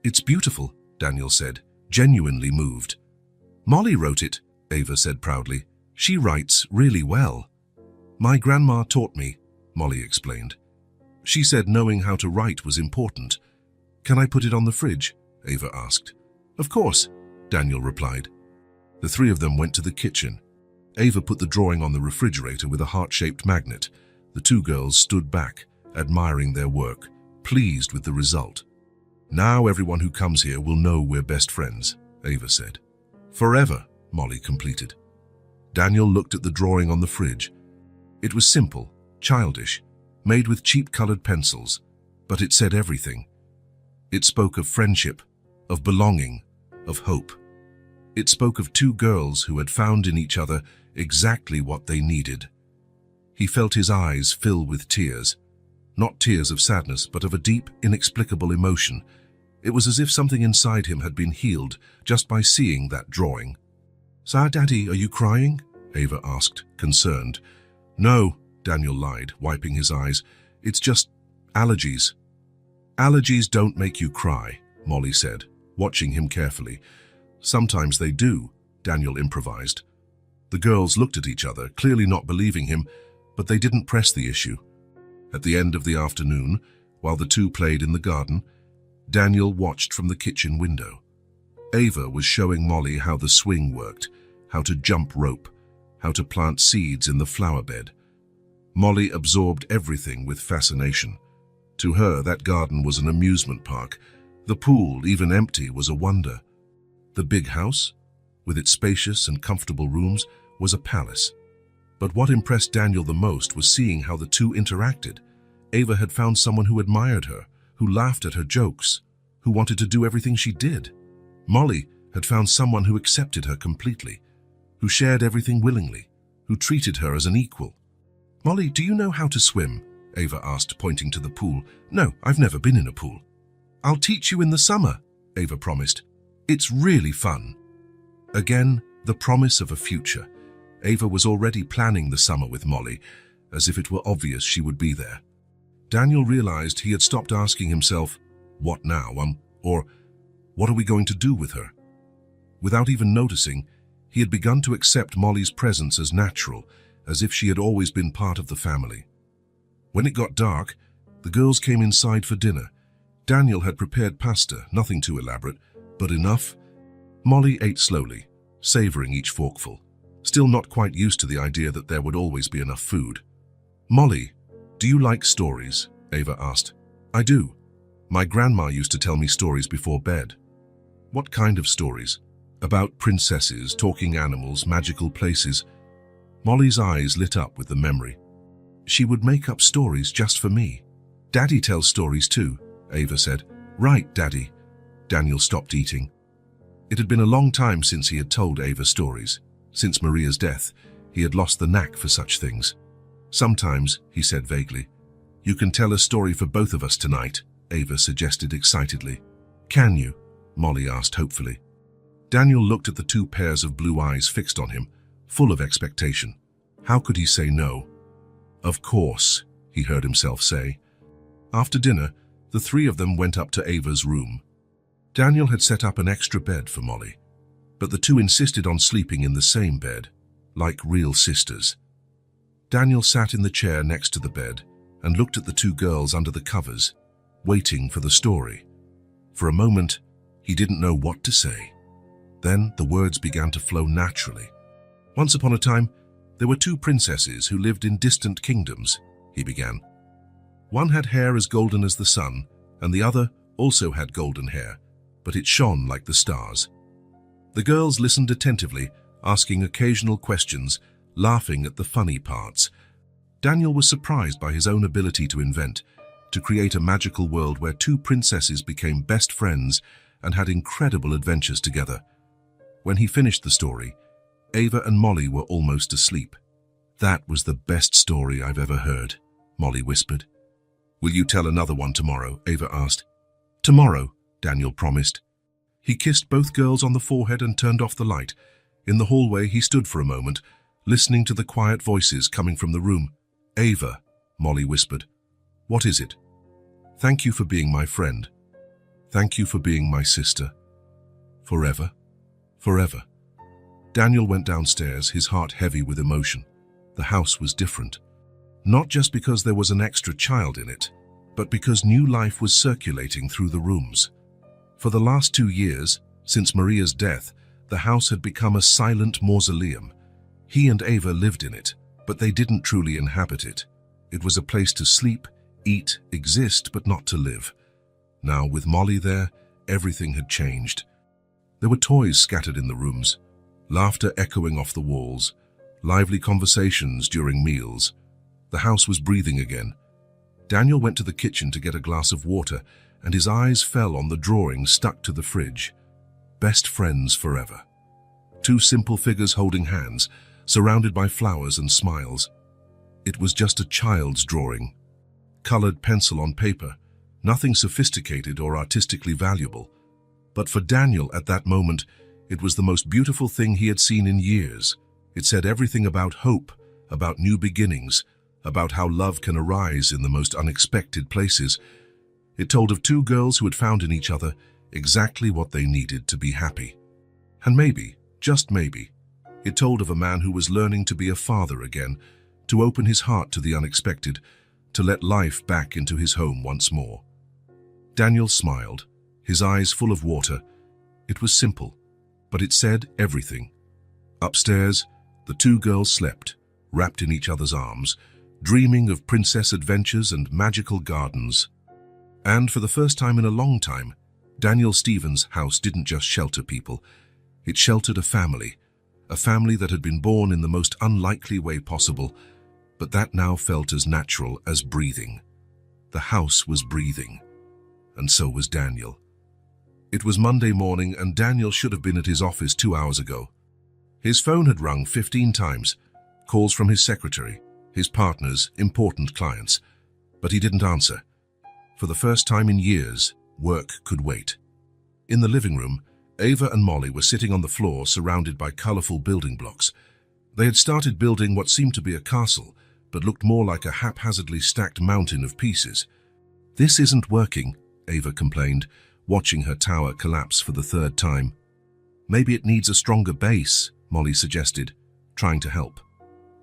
"It's beautiful," Daniel said, genuinely moved. "Molly wrote it," Ava said proudly. "She writes really well." "My grandma taught me," Molly explained. "She said knowing how to write was important." "Can I put it on the fridge?" Ava asked. "Of course," Daniel replied. The three of them went to the kitchen. Ava put the drawing on the refrigerator with a heart-shaped magnet. The two girls stood back, admiring their work, pleased with the result. "Now everyone who comes here will know we're best friends," Ava said. "Forever," Molly completed. Daniel looked at the drawing on the fridge. It was simple, childish, made with cheap-colored pencils, but it said everything. It spoke of friendship, of belonging, of hope. It spoke of two girls who had found in each other exactly what they needed. He felt his eyes fill with tears. Not tears of sadness, but of a deep, inexplicable emotion. It was as if something inside him had been healed just by seeing that drawing. "Sir, Daddy, are you crying?" Ava asked, concerned. "No," Daniel lied, wiping his eyes. "It's just allergies." "Allergies don't make you cry," Molly said, watching him carefully. "Sometimes they do," Daniel improvised. The girls looked at each other, clearly not believing him, but they didn't press the issue. At the end of the afternoon, while the two played in the garden, Daniel watched from the kitchen window. Ava was showing Molly how the swing worked, how to jump rope, how to plant seeds in the flower bed. Molly absorbed everything with fascination. To her, that garden was an amusement park. The pool, even empty, was a wonder. The big house, with its spacious and comfortable rooms, was a palace. But what impressed Daniel the most was seeing how the two interacted. Ava had found someone who admired her, who laughed at her jokes, who wanted to do everything she did. Molly had found someone who accepted her completely, who shared everything willingly, who treated her as an equal. "Molly, do you know how to swim?" Ava asked, pointing to the pool. "No, I've never been in a pool." "I'll teach you in the summer," Ava promised. "It's really fun." Again, the promise of a future. Ava was already planning the summer with Molly, as if it were obvious she would be there. Daniel realized he had stopped asking himself, "What now?" Or, "What are we going to do with her?" Without even noticing, he had begun to accept Molly's presence as natural, as if she had always been part of the family. When it got dark, the girls came inside for dinner. Daniel had prepared pasta, nothing too elaborate, but enough. Molly ate slowly, savoring each forkful, still not quite used to the idea that there would always be enough food. "Molly, do you like stories?" Ava asked. "I do. My grandma used to tell me stories before bed." "What kind of stories?" "About princesses, talking animals, magical places." Molly's eyes lit up with the memory. She would make up stories just for me. "Daddy tells stories too," Ava said. "Right, Daddy." Daniel stopped eating. It had been a long time since he had told Ava stories. Since Maria's death, he had lost the knack for such things. "Sometimes," he said vaguely. "You can tell a story for both of us tonight," Ava suggested excitedly. "Can you?" Molly asked hopefully. Daniel looked at the two pairs of blue eyes fixed on him, full of expectation. How could he say no? "Of course," he heard himself say. After dinner, the three of them went up to Ava's room. Daniel had set up an extra bed for Molly, but the two insisted on sleeping in the same bed, like real sisters. Daniel sat in the chair next to the bed and looked at the two girls under the covers, waiting for the story. For a moment, he didn't know what to say. Then the words began to flow naturally. "Once upon a time, there were two princesses who lived in distant kingdoms," he began. "One had hair as golden as the sun, and the other also had golden hair, but it shone like the stars." The girls listened attentively, asking occasional questions, laughing at the funny parts. Daniel was surprised by his own ability to invent, to create a magical world where two princesses became best friends and had incredible adventures together. When he finished the story, Ava and Molly were almost asleep. "That was the best story I've ever heard," Molly whispered. "Will you tell another one tomorrow?" Ava asked. "Tomorrow," Daniel promised. He kissed both girls on the forehead and turned off the light. In the hallway, he stood for a moment, listening to the quiet voices coming from the room. "Ava," Molly whispered. "What is it?" "Thank you for being my friend. Thank you for being my sister. Forever, forever." Daniel went downstairs, his heart heavy with emotion. The house was different. Not just because there was an extra child in it, but because new life was circulating through the rooms. For the last 2 years, since Maria's death, the house had become a silent mausoleum. He and Ava lived in it, but they didn't truly inhabit it. It was a place to sleep, eat, exist, but not to live. Now, with Molly there, everything had changed. There were toys scattered in the rooms, laughter echoing off the walls, lively conversations during meals. The house was breathing again. Daniel went to the kitchen to get a glass of water, and his eyes fell on the drawing stuck to the fridge. Best friends forever. Two simple figures holding hands, surrounded by flowers and smiles. It was just a child's drawing. Colored pencil on paper, nothing sophisticated or artistically valuable. But for Daniel at that moment, it was the most beautiful thing he had seen in years. It said everything about hope, about new beginnings, about how love can arise in the most unexpected places. It told of two girls who had found in each other exactly what they needed to be happy. And maybe, just maybe, it told of a man who was learning to be a father again, to open his heart to the unexpected, to let life back into his home once more. Daniel smiled, his eyes full of water. It was simple, but it said everything. Upstairs, the two girls slept, wrapped in each other's arms, dreaming of princess adventures and magical gardens. And for the first time in a long time, Daniel Stevens' house didn't just shelter people. It sheltered a family that had been born in the most unlikely way possible, but that now felt as natural as breathing. The house was breathing, and so was Daniel. It was Monday morning, and Daniel should have been at his office 2 hours ago. His phone had rung 15 times, calls from his secretary, his partners, important clients, but he didn't answer. For the first time in years, work could wait. In the living room, Ava and Molly were sitting on the floor surrounded by colorful building blocks. They had started building what seemed to be a castle, but looked more like a haphazardly stacked mountain of pieces. "This isn't working," Ava complained, watching her tower collapse for the third time. "Maybe it needs a stronger base," Molly suggested, trying to help.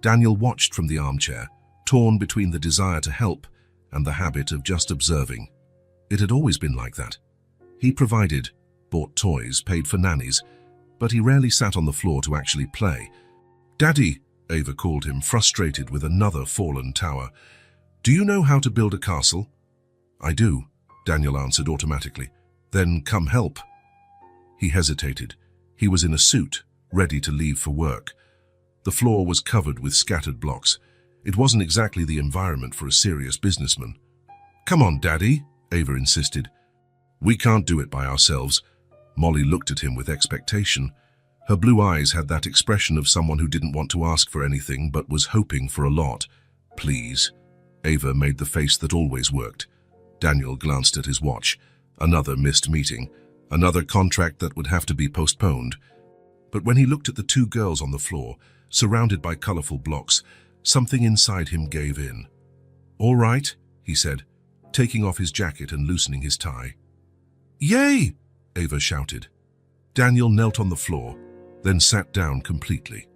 Daniel watched from the armchair, torn between the desire to help and the habit of just observing. It had always been like that. He provided, bought toys, paid for nannies, but he rarely sat on the floor to actually play. "Daddy," Ava called him, frustrated with another fallen tower. "Do you know how to build a castle?" "I do," Daniel answered automatically. "Then come help." He hesitated. He was in a suit, ready to leave for work. The floor was covered with scattered blocks. It wasn't exactly the environment for a serious businessman. "Come on, Daddy," Ava insisted. "We can't do it by ourselves." Molly looked at him with expectation. Her blue eyes had that expression of someone who didn't want to ask for anything but was hoping for a lot. "Please." Ava made the face that always worked. Daniel glanced at his watch. Another missed meeting. Another contract that would have to be postponed. But when he looked at the two girls on the floor, surrounded by colorful blocks, something inside him gave in. "All right," he said, taking off his jacket and loosening his tie. "Yay!" Ava shouted. Daniel knelt on the floor, then sat down completely.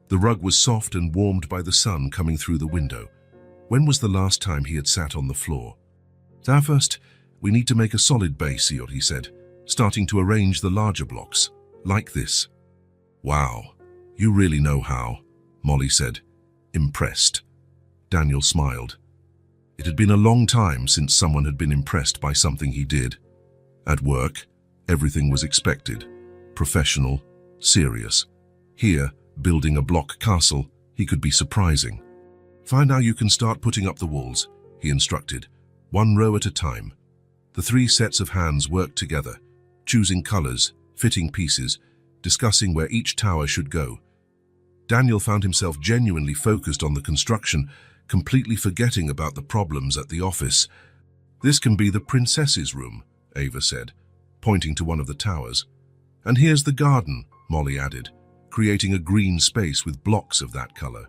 The rug was soft and warmed by the sun coming through the window. When was the last time he had sat on the floor? "First, we need to make a solid base," he said, starting to arrange the larger blocks, like this. "Wow, you really know how," Molly said, impressed. Daniel smiled. It had been a long time since someone had been impressed by something he did. At work, everything was expected, professional, serious. Here, building a block castle, he could be surprising. "Fine, now you can start putting up the walls," he instructed, 1 row at a time. The 3 sets of hands worked together, choosing colors, fitting pieces, discussing where each tower should go. Daniel found himself genuinely focused on the construction, completely forgetting about the problems at the office. "This can be the princess's room," Ava said, pointing to one of the towers. "And here's the garden," Molly added, creating a green space with blocks of that color.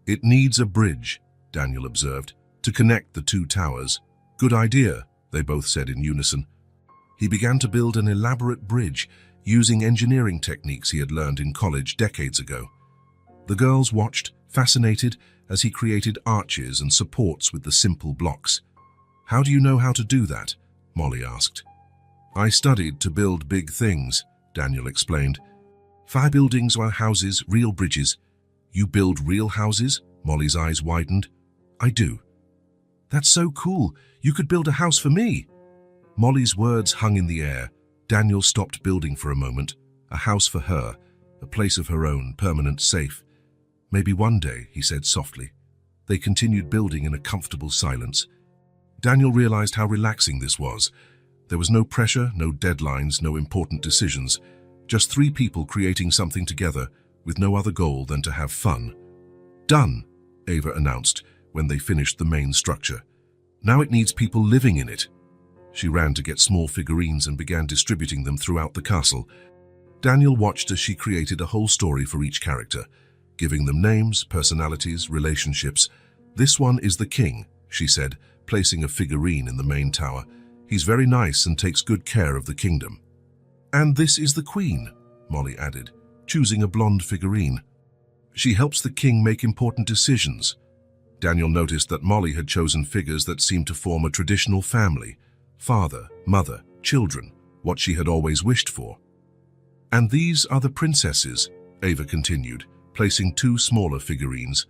"It needs a bridge," Daniel observed, "to connect the 2 towers." "Good idea," they both said in unison. He began to build an elaborate bridge using engineering techniques he had learned in college decades ago. The girls watched, fascinated, as he created arches and supports with the simple blocks. "How do you know how to do that?" Molly asked. "I studied to build big things," Daniel explained. "Fire buildings or houses, real bridges. You build real houses? Molly's eyes widened. I do. That's so cool. You could build a house for me. Molly's words hung in the air. Daniel stopped building for a moment. A house for her, a place of her own, permanent, safe. Maybe one day, he said softly. They continued building in a comfortable silence. Daniel realized how relaxing this was. There was no pressure, no deadlines, no important decisions. Just three people creating something together with no other goal than to have fun. Done, Ava announced when they finished the main structure. Now it needs people living in it. She ran to get small figurines and began distributing them throughout the castle. Daniel watched as she created a whole story for each character, giving them names, personalities, relationships. This one is the king, she said, placing a figurine in the main tower. He's very nice and takes good care of the kingdom. And this is the queen, Molly added, choosing a blonde figurine. She helps the king make important decisions. Daniel noticed that Molly had chosen figures that seemed to form a traditional family. Father, mother, children, what she had always wished for. And these are the princesses, Ava continued, placing two smaller figurines.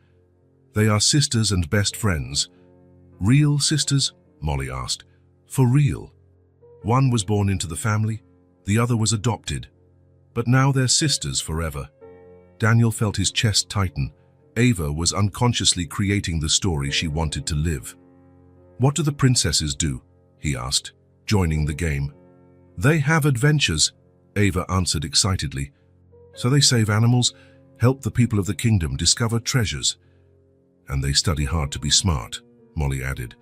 They are sisters and best friends. Real sisters? Molly asked. For real. One was born into the family, the other was adopted. But now they're sisters forever. Daniel felt his chest tighten. Ava was unconsciously creating the story she wanted to live. What do the princesses do? He asked, joining the game. They have adventures, Ava answered excitedly. So they save animals, help the people of the kingdom discover treasures. And they study hard to be smart, Molly added.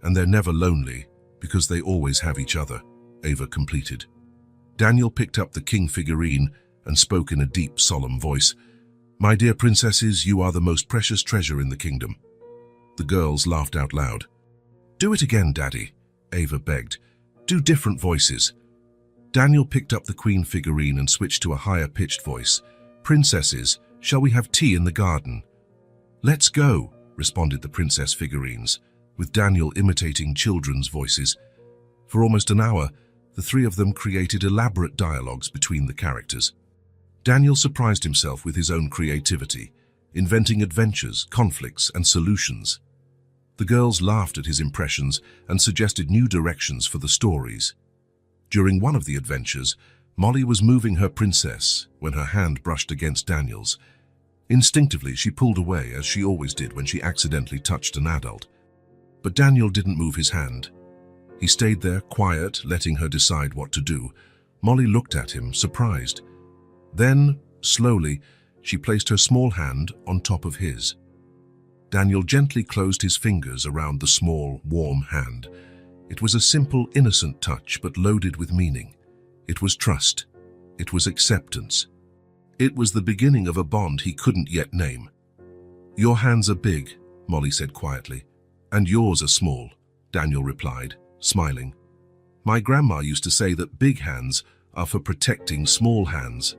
And they're never lonely, because they always have each other, Ava completed. Daniel picked up the king figurine and spoke in a deep, solemn voice. My dear princesses, you are the most precious treasure in the kingdom. The girls laughed out loud. Do it again, Daddy, Ava begged. Do different voices. Daniel picked up the queen figurine and switched to a higher-pitched voice. Princesses, shall we have tea in the garden? Let's go, responded the princess figurines, with Daniel imitating children's voices. For almost an hour, the three of them created elaborate dialogues between the characters. Daniel surprised himself with his own creativity, inventing adventures, conflicts, and solutions. The girls laughed at his impressions and suggested new directions for the stories. During one of the adventures, Molly was moving her princess when her hand brushed against Daniel's. Instinctively, she pulled away, as she always did when she accidentally touched an adult. But Daniel didn't move his hand. He stayed there, quiet, letting her decide what to do. Molly looked at him, surprised. Then, slowly, she placed her small hand on top of his. Daniel gently closed his fingers around the small, warm hand. It was a simple, innocent touch, but loaded with meaning. It was trust. It was acceptance. It was the beginning of a bond he couldn't yet name. Your hands are big, Molly said quietly. And yours are small, Daniel replied, smiling. My grandma used to say that big hands are for protecting small hands.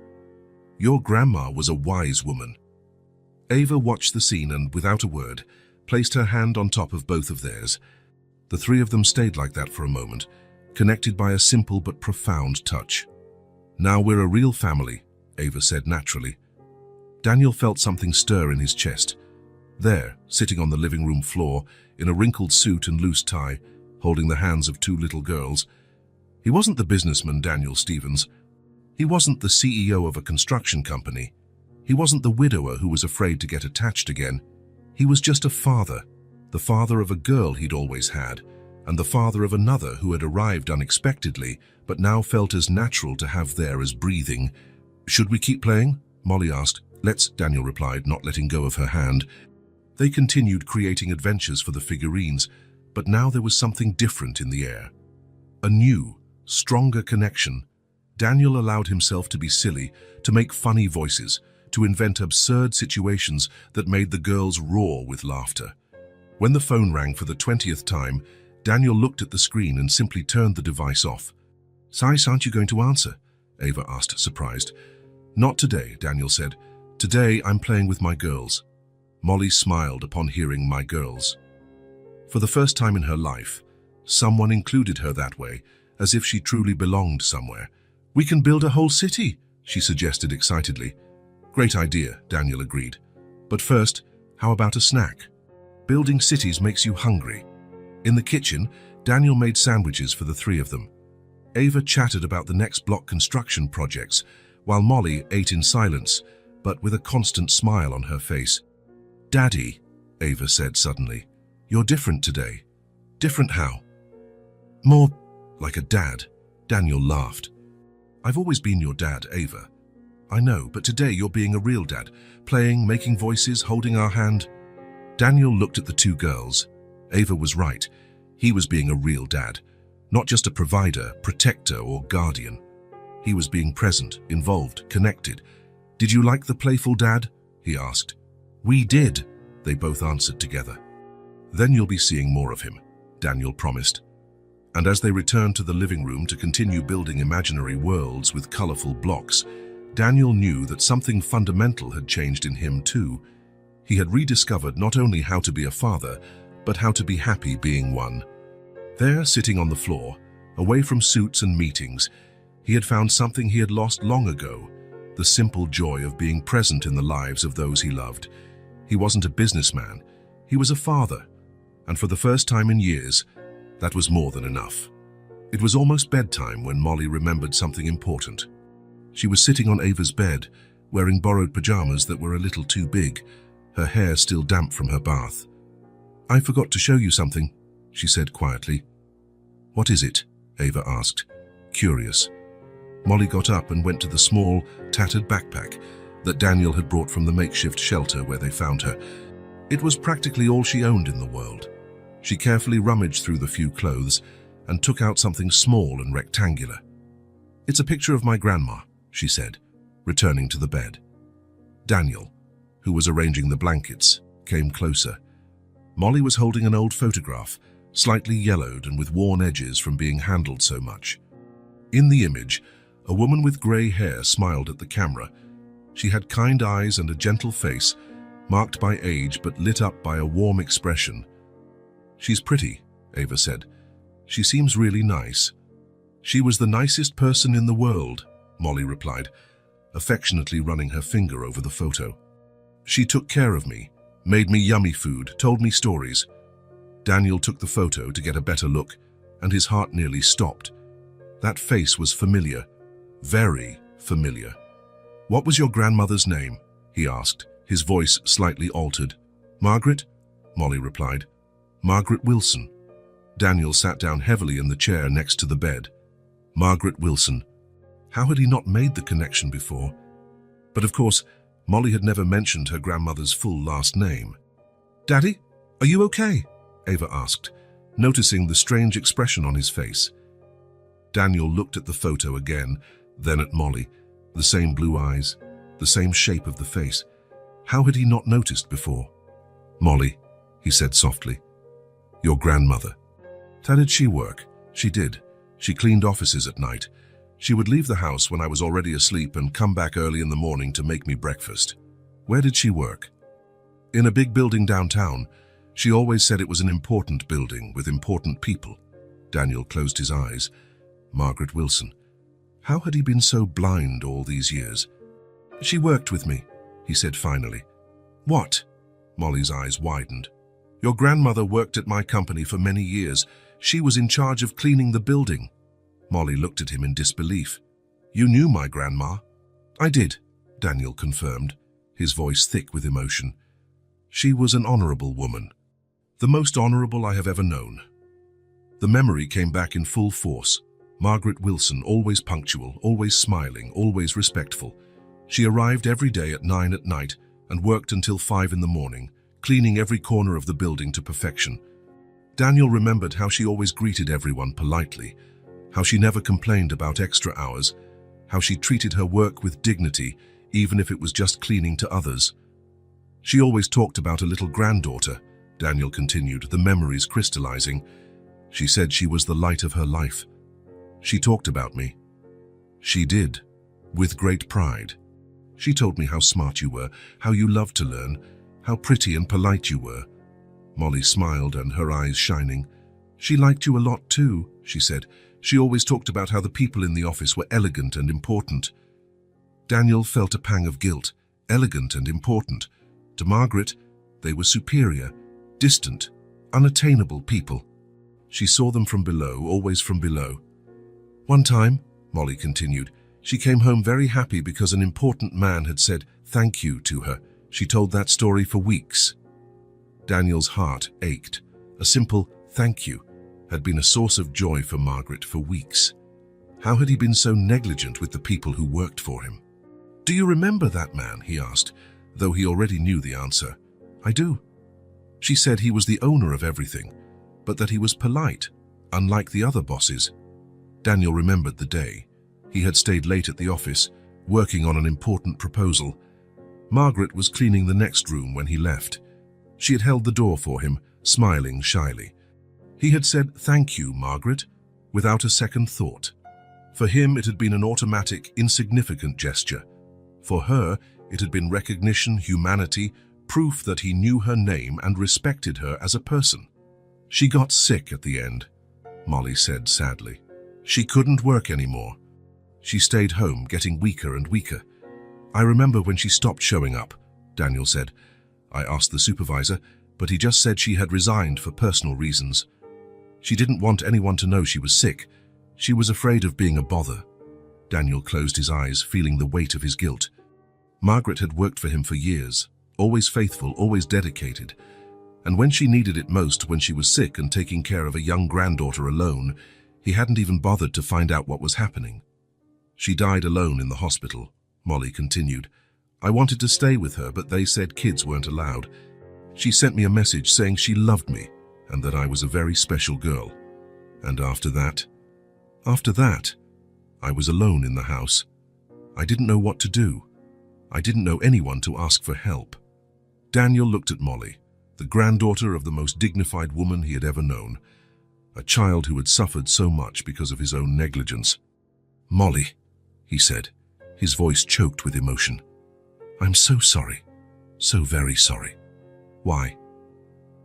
Your grandma was a wise woman. Ava watched the scene and, without a word, placed her hand on top of both of theirs. The three of them stayed like that for a moment, connected by a simple but profound touch. Now we're a real family, Ava said naturally. Daniel felt something stir in his chest. There, sitting on the living room floor, in a wrinkled suit and loose tie, holding the hands of two little girls. He wasn't the businessman Daniel Stevens. He wasn't the CEO of a construction company. He wasn't the widower who was afraid to get attached again. He was just a father, the father of a girl he'd always had, and the father of another who had arrived unexpectedly, but now felt as natural to have there as breathing. Should we keep playing? Molly asked. Let's, Daniel replied, not letting go of her hand. They continued creating adventures for the figurines, but now there was something different in the air. A new, stronger connection. Daniel allowed himself to be silly, to make funny voices, to invent absurd situations that made the girls roar with laughter. When the phone rang for the 20th time, Daniel looked at the screen and simply turned the device off. Size, aren't you going to answer? Ava asked, surprised. Not today, Daniel said. Today I'm playing with my girls. Molly smiled upon hearing my girls. For the first time in her life, someone included her that way, as if she truly belonged somewhere. We can build a whole city, she suggested excitedly. Great idea, Daniel agreed. But first, how about a snack? Building cities makes you hungry. In the kitchen, Daniel made sandwiches for the three of them. Ava chatted about the next block construction projects, while Molly ate in silence, but with a constant smile on her face. "Daddy," Ava said suddenly, "you're different today." "Different how?" "More like a dad," Daniel laughed. "I've always been your dad, Ava." "I know, but today you're being a real dad, playing, making voices, holding our hand." Daniel looked at the two girls. Ava was right. He was being a real dad, not just a provider, protector, or guardian. He was being present, involved, connected. "Did you like the playful dad?" he asked. "We did," they both answered together. "Then you'll be seeing more of him," Daniel promised. And as they returned to the living room to continue building imaginary worlds with colorful blocks, Daniel knew that something fundamental had changed in him too. He had rediscovered not only how to be a father, but how to be happy being one. There, sitting on the floor, away from suits and meetings, he had found something he had lost long ago, the simple joy of being present in the lives of those he loved. He wasn't a businessman, he was a father, and for the first time in years, that was more than enough. It was almost bedtime when Molly remembered something important. She was sitting on Ava's bed, wearing borrowed pajamas that were a little too big, her hair still damp from her bath. "I forgot to show you something," she said quietly. "What is it?" Ava asked, curious. Molly got up and went to the small, tattered backpack that Daniel had brought from the makeshift shelter where they found her. It was practically all she owned in the world. She carefully rummaged through the few clothes and took out something small and rectangular. "It's a picture of my grandma," she said, returning to the bed. Daniel, who was arranging the blankets, came closer. Molly was holding an old photograph, slightly yellowed and with worn edges from being handled so much. In the image, a woman with grey hair smiled at the camera. She had kind eyes and a gentle face, marked by age but lit up by a warm expression. "She's pretty," Ava said. "She seems really nice." "She was the nicest person in the world," Molly replied, affectionately running her finger over the photo. "She took care of me, made me yummy food, told me stories." Daniel took the photo to get a better look, and his heart nearly stopped. That face was familiar, very familiar. "What was your grandmother's name?" he asked, his voice slightly altered. "Margaret," Molly replied. "Margaret Wilson." Daniel sat down heavily in the chair next to the bed. Margaret Wilson. How had he not made the connection before? But of course, Molly had never mentioned her grandmother's full last name. "Daddy, are you okay?" Ava asked, noticing the strange expression on his face. Daniel looked at the photo again, then at Molly. The same blue eyes, the same shape of the face. How had he not noticed before? "Molly," he said softly. "Your grandmother. How did she work?" "She did. She cleaned offices at night. She would leave the house when I was already asleep and come back early in the morning to make me breakfast." "Where did she work?" "In a big building downtown. She always said it was an important building with important people." Daniel closed his eyes. Margaret Wilson. How had he been so blind all these years? "She worked with me," he said finally. "What?" Molly's eyes widened. "Your grandmother worked at my company for many years. She was in charge of cleaning the building." Molly looked at him in disbelief. "You knew my grandma?" "I did," Daniel confirmed, his voice thick with emotion. "She was an honorable woman. The most honorable I have ever known." The memory came back in full force. Margaret Wilson, always punctual, always smiling, always respectful. She arrived every day at 9 at night and worked until 5 in the morning, cleaning every corner of the building to perfection. Daniel remembered how she always greeted everyone politely, how she never complained about extra hours, how she treated her work with dignity, even if it was just cleaning to others. "She always talked about a little granddaughter," Daniel continued, the memories crystallizing. "She said she was the light of her life. She talked about me." "She did, with great pride. She told me how smart you were, how you loved to learn, how pretty and polite you were." Molly smiled and her eyes shining. "She liked you a lot too," she said. "She always talked about how the people in the office were elegant and important." Daniel felt a pang of guilt. Elegant and important. To Margaret, they were superior, distant, unattainable people. She saw them from below, always from below. One time, Molly continued, she came home very happy because an important man had said thank you to her. She told that story for weeks. Daniel's heart ached. A simple thank you had been a source of joy for Margaret for weeks. How had he been so negligent with the people who worked for him? "Do you remember that man?" he asked, though he already knew the answer. "I do." She said he was the owner of everything, but that he was polite, unlike the other bosses. Daniel remembered the day. He had stayed late at the office, working on an important proposal. Margaret was cleaning the next room when he left. She had held the door for him, smiling shyly. He had said, "Thank you, Margaret," without a second thought. For him, it had been an automatic, insignificant gesture. For her, it had been recognition, humanity, proof that he knew her name and respected her as a person. "She got sick at the end," Molly said sadly. "She couldn't work anymore. She stayed home, getting weaker and weaker. I remember when she stopped showing up," Daniel said. "I asked the supervisor, but he just said she had resigned for personal reasons. She didn't want anyone to know she was sick. She was afraid of being a bother." Daniel closed his eyes, feeling the weight of his guilt. Margaret had worked for him for years, always faithful, always dedicated. And when she needed it most, when she was sick and taking care of a young granddaughter alone, he hadn't even bothered to find out what was happening. "She died alone in the hospital," Molly continued. "I wanted to stay with her, but they said kids weren't allowed. She sent me a message saying she loved me and that I was a very special girl. And after that, I was alone in the house. I didn't know what to do. I didn't know anyone to ask for help." Daniel looked at Molly, the granddaughter of the most dignified woman he had ever known, a child who had suffered so much because of his own negligence. "Molly," he said, his voice choked with emotion. "I'm so sorry, so very sorry." "Why?"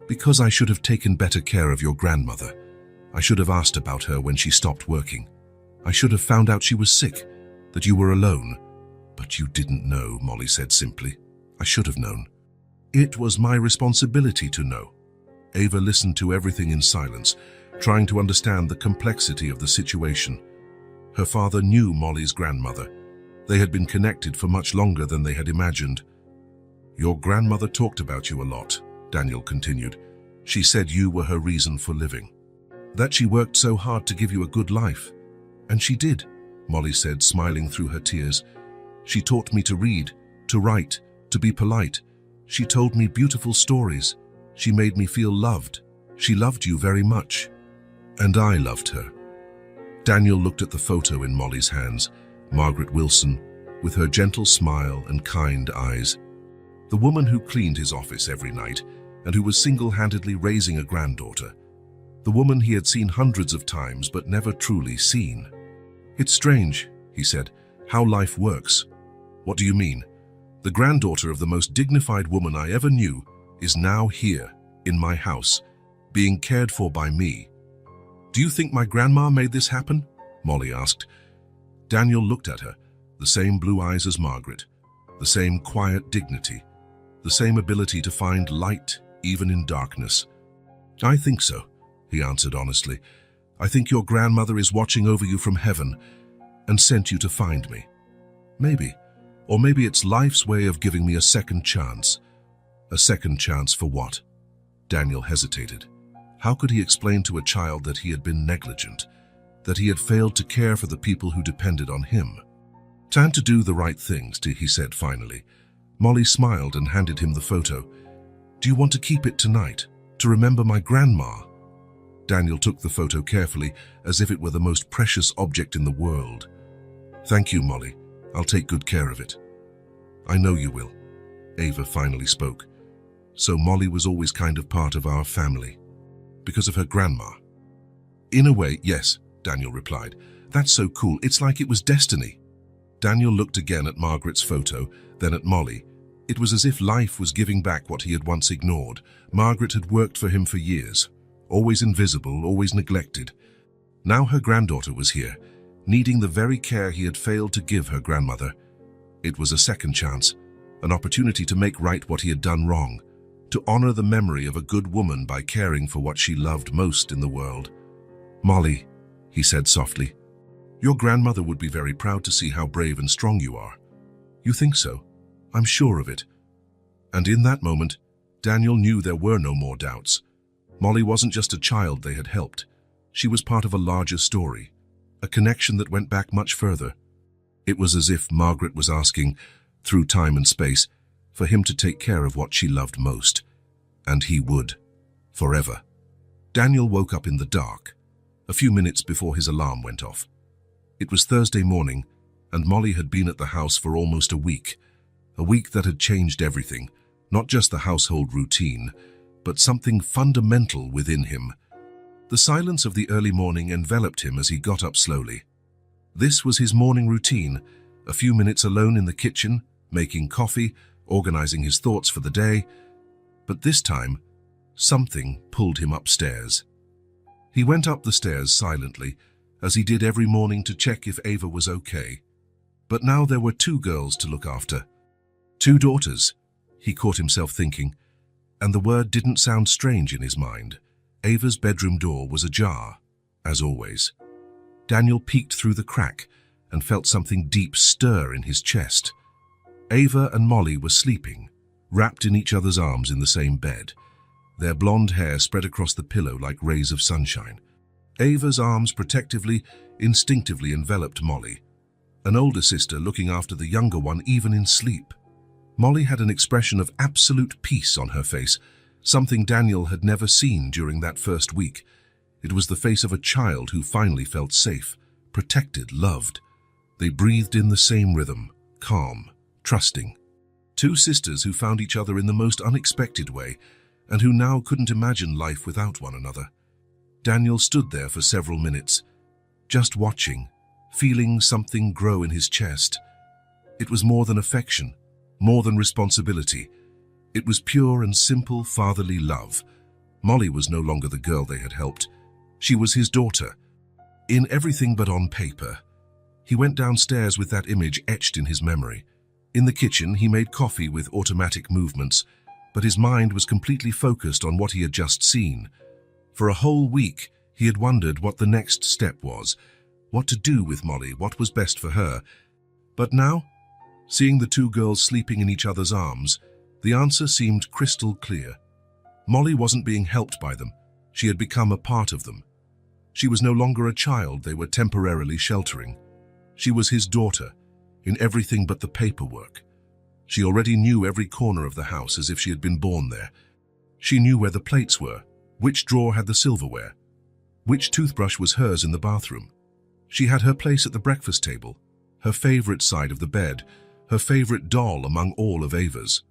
"Because I should have taken better care of your grandmother. I should have asked about her when she stopped working. I should have found out she was sick, that you were alone." "But you didn't know," Molly said simply. "I should have known. It was my responsibility to know." Ava listened to everything in silence, trying to understand the complexity of the situation. Her father knew Molly's grandmother. They had been connected for much longer than they had imagined. "Your grandmother talked about you a lot," Daniel continued. "She said you were her reason for living, that she worked so hard to give you a good life. And she did," Molly said, smiling through her tears. "She taught me to read, to write, to be polite. She told me beautiful stories. She made me feel loved. She loved you very much. And I loved her." Daniel looked at the photo in Molly's hands, Margaret Wilson, with her gentle smile and kind eyes. The woman who cleaned his office every night and who was single-handedly raising a granddaughter. The woman he had seen hundreds of times but never truly seen. "It's strange," he said, "how life works." "What do you mean?" "The granddaughter of the most dignified woman I ever knew is now here, in my house, being cared for by me." "Do you think my grandma made this happen?" Molly asked. Daniel looked at her, the same blue eyes as Margaret, the same quiet dignity, the same ability to find light even in darkness. "I think so," he answered honestly. "I think your grandmother is watching over you from heaven and sent you to find me. Maybe. Or maybe it's life's way of giving me a second chance." A second chance for what? Daniel hesitated. How could he explain to a child that he had been negligent, that he had failed to care for the people who depended on him? "Time to do the right things," he said finally. Molly smiled and handed him the photo. "Do you want to keep it tonight, to remember my grandma?" Daniel took the photo carefully, as if it were the most precious object in the world. "Thank you, Molly. I'll take good care of it." "I know you will." Ava finally spoke. "So Molly was always kind of part of our family, because of her grandma?" "In a way, yes," Daniel replied. "That's so cool. It's like it was destiny." Daniel looked again at Margaret's photo, then at Molly. It was as if life was giving back what he had once ignored. Margaret had worked for him for years, always invisible, always neglected. Now her granddaughter was here, needing the very care he had failed to give her grandmother. It was a second chance, an opportunity to make right what he had done wrong, to honor the memory of a good woman by caring for what she loved most in the world. "Molly," he said softly, "your grandmother would be very proud to see how brave and strong you are." "You think so?" "I'm sure of it." And in that moment, Daniel knew there were no more doubts. Molly wasn't just a child they had helped. She was part of a larger story, a connection that went back much further. It was as if Margaret was asking, through time and space, for him to take care of what she loved most. And he would, forever. Daniel woke up in the dark, a few minutes before his alarm went off. It was Thursday morning, and Molly had been at the house for almost a week that had changed everything, not just the household routine, but something fundamental within him. The silence of the early morning enveloped him as he got up slowly. This was his morning routine, a few minutes alone in the kitchen, making coffee, organizing his thoughts for the day. But this time, something pulled him upstairs. He went up the stairs silently, as he did every morning to check if Ava was okay. But now there were two girls to look after. Two daughters, he caught himself thinking, and the word didn't sound strange in his mind. Ava's bedroom door was ajar, as always. Daniel peeked through the crack and felt something deep stir in his chest. Ava and Molly were sleeping, wrapped in each other's arms in the same bed. Their blonde hair spread across the pillow like rays of sunshine. Ava's arms protectively, instinctively enveloped Molly, an older sister looking after the younger one even in sleep. Molly had an expression of absolute peace on her face, something Daniel had never seen during that first week. It was the face of a child who finally felt safe, protected, loved. They breathed in the same rhythm, calm, trusting. Two sisters who found each other in the most unexpected way, and who now couldn't imagine life without one another. Daniel stood there for several minutes, just watching, feeling something grow in his chest. It was more than affection, more than responsibility. It was pure and simple fatherly love. Molly was no longer the girl they had helped. She was his daughter, in everything but on paper. He went downstairs with that image etched in his memory. In the kitchen, he made coffee with automatic movements, but his mind was completely focused on what he had just seen. For a whole week, he had wondered what the next step was, what to do with Molly, what was best for her. But now, seeing the two girls sleeping in each other's arms, the answer seemed crystal clear. Molly wasn't being helped by them. She had become a part of them. She was no longer a child they were temporarily sheltering. She was his daughter, in everything but the paperwork. She already knew every corner of the house as if she had been born there. She knew where the plates were, which drawer had the silverware, which toothbrush was hers in the bathroom. She had her place at the breakfast table, her favorite side of the bed, her favorite doll among all of Ava's.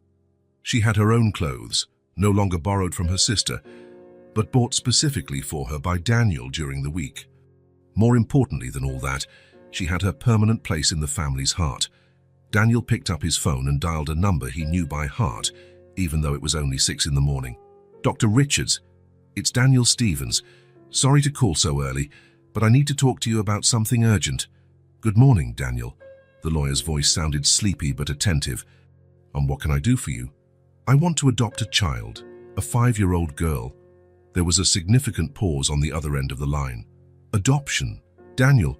She had her own clothes, no longer borrowed from her sister, but bought specifically for her by Daniel during the week. More importantly than all that, she had her permanent place in the family's heart. Daniel picked up his phone and dialed a number he knew by heart, even though it was only 6 in the morning. "Dr. Richards, it's Daniel Stevens. Sorry to call so early, but I need to talk to you about something urgent." "Good morning, Daniel." The lawyer's voice sounded sleepy but attentive. "And what can I do for you?" "I want to adopt a child, a 5-year-old girl." There was a significant pause on the other end of the line. "Adoption? Daniel,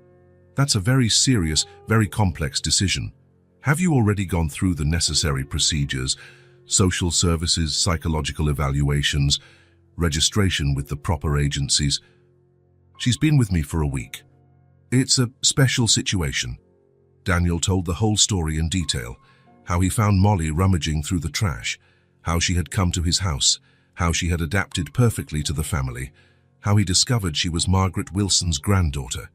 that's a very serious, very complex decision. Have you already gone through the necessary procedures, social services, psychological evaluations, registration with the proper agencies?" "She's been with me for a week. It's a special situation." Daniel told the whole story in detail, how he found Molly rummaging through the trash, how she had come to his house, how she had adapted perfectly to the family, how he discovered she was Margaret Wilson's granddaughter.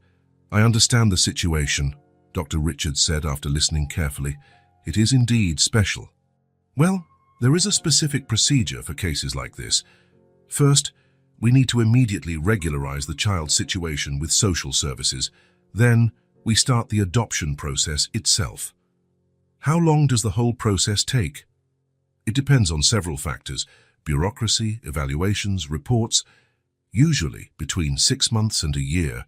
"I understand the situation," Dr. Richards said after listening carefully. "It is indeed special." "Well, there is a specific procedure for cases like this. First, we need to immediately regularize the child's situation with social services. Then, we start the adoption process itself." "How long does the whole process take?" "It depends on several factors: bureaucracy, evaluations, reports, usually between 6 months and a year.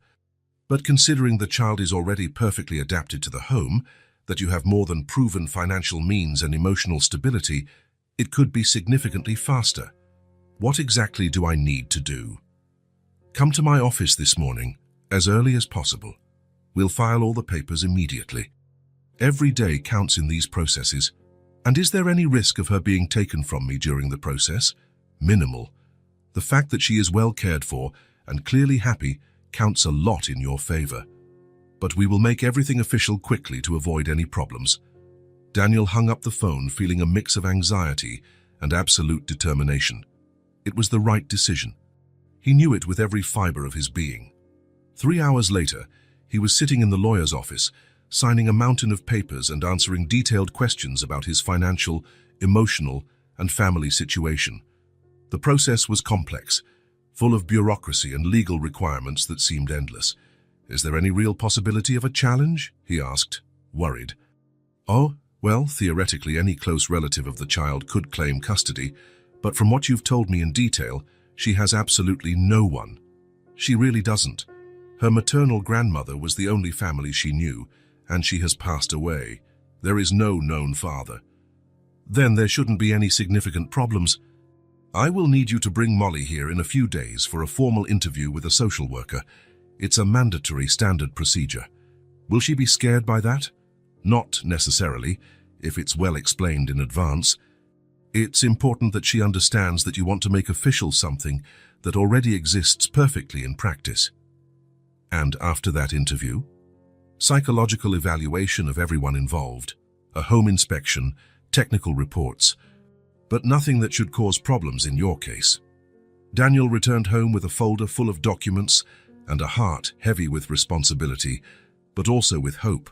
But considering the child is already perfectly adapted to the home, that you have more than proven financial means and emotional stability, it could be significantly faster. What exactly do I need to do? Come to my office this morning, as early as possible. We'll file all the papers immediately. Every day counts in these processes. And is there any risk of her being taken from me during the process? Minimal. The fact that she is well cared for and clearly happy counts a lot in your favor. But we will make everything official quickly to avoid any problems. Daniel hung up the phone feeling a mix of anxiety and absolute determination. It was the right decision. He knew it with every fiber of his being. 3 hours later, he was sitting in the lawyer's office, signing a mountain of papers and answering detailed questions about his financial, emotional, and family situation. The process was complex, full of bureaucracy and legal requirements that seemed endless. "Is there any real possibility of a challenge?" he asked, worried. "Oh, well, theoretically any close relative of the child could claim custody, but from what you've told me in detail, she has absolutely no one. She really doesn't. Her maternal grandmother was the only family she knew, and she has passed away. There is no known father. Then there shouldn't be any significant problems. I will need you to bring Molly here in a few days for a formal interview with a social worker. It's a mandatory standard procedure. Will she be scared by that? Not necessarily, if it's well explained in advance. It's important that she understands that you want to make official something that already exists perfectly in practice." And after that interview? Psychological evaluation of everyone involved, a home inspection, technical reports, but nothing that should cause problems in your case. Daniel returned home with a folder full of documents and a heart heavy with responsibility, but also with hope.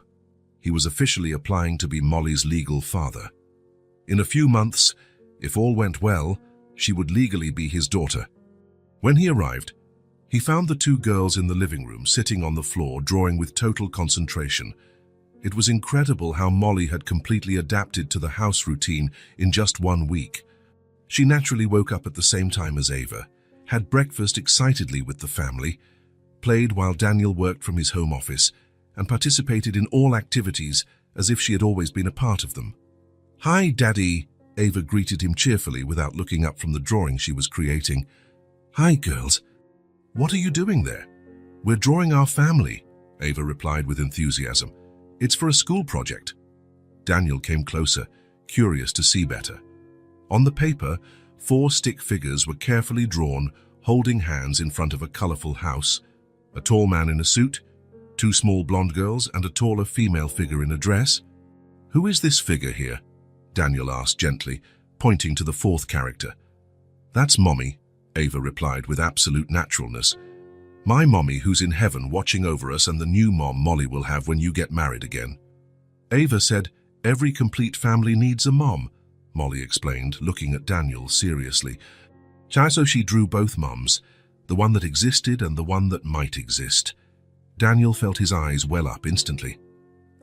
He was officially applying to be Molly's legal father. In a few months, if all went well, she would legally be his daughter. When he arrived, he found the two girls in the living room sitting on the floor drawing with total concentration. It was incredible how Molly had completely adapted to the house routine in just 1 week. She naturally woke up at the same time as Ava, had breakfast excitedly with the family, played while Daniel worked from his home office, and participated in all activities as if she had always been a part of them. "Hi, Daddy," Ava greeted him cheerfully without looking up from the drawing she was creating. "Hi, girls. What are you doing there?" "We're drawing our family," Ava replied with enthusiasm. "It's for a school project." Daniel came closer, curious to see better. On the paper, 4 stick figures were carefully drawn, holding hands in front of a colorful house. A tall man in a suit, 2 small blonde girls, and a taller female figure in a dress. "Who is this figure here?" Daniel asked gently, pointing to the 4th character. "That's Mommy," Ava replied with absolute naturalness. "My mommy who's in heaven watching over us and the new mom Molly will have when you get married again." Ava said, "Every complete family needs a mom," Molly explained, looking at Daniel seriously. So she drew both moms, the one that existed and the one that might exist. Daniel felt his eyes well up instantly.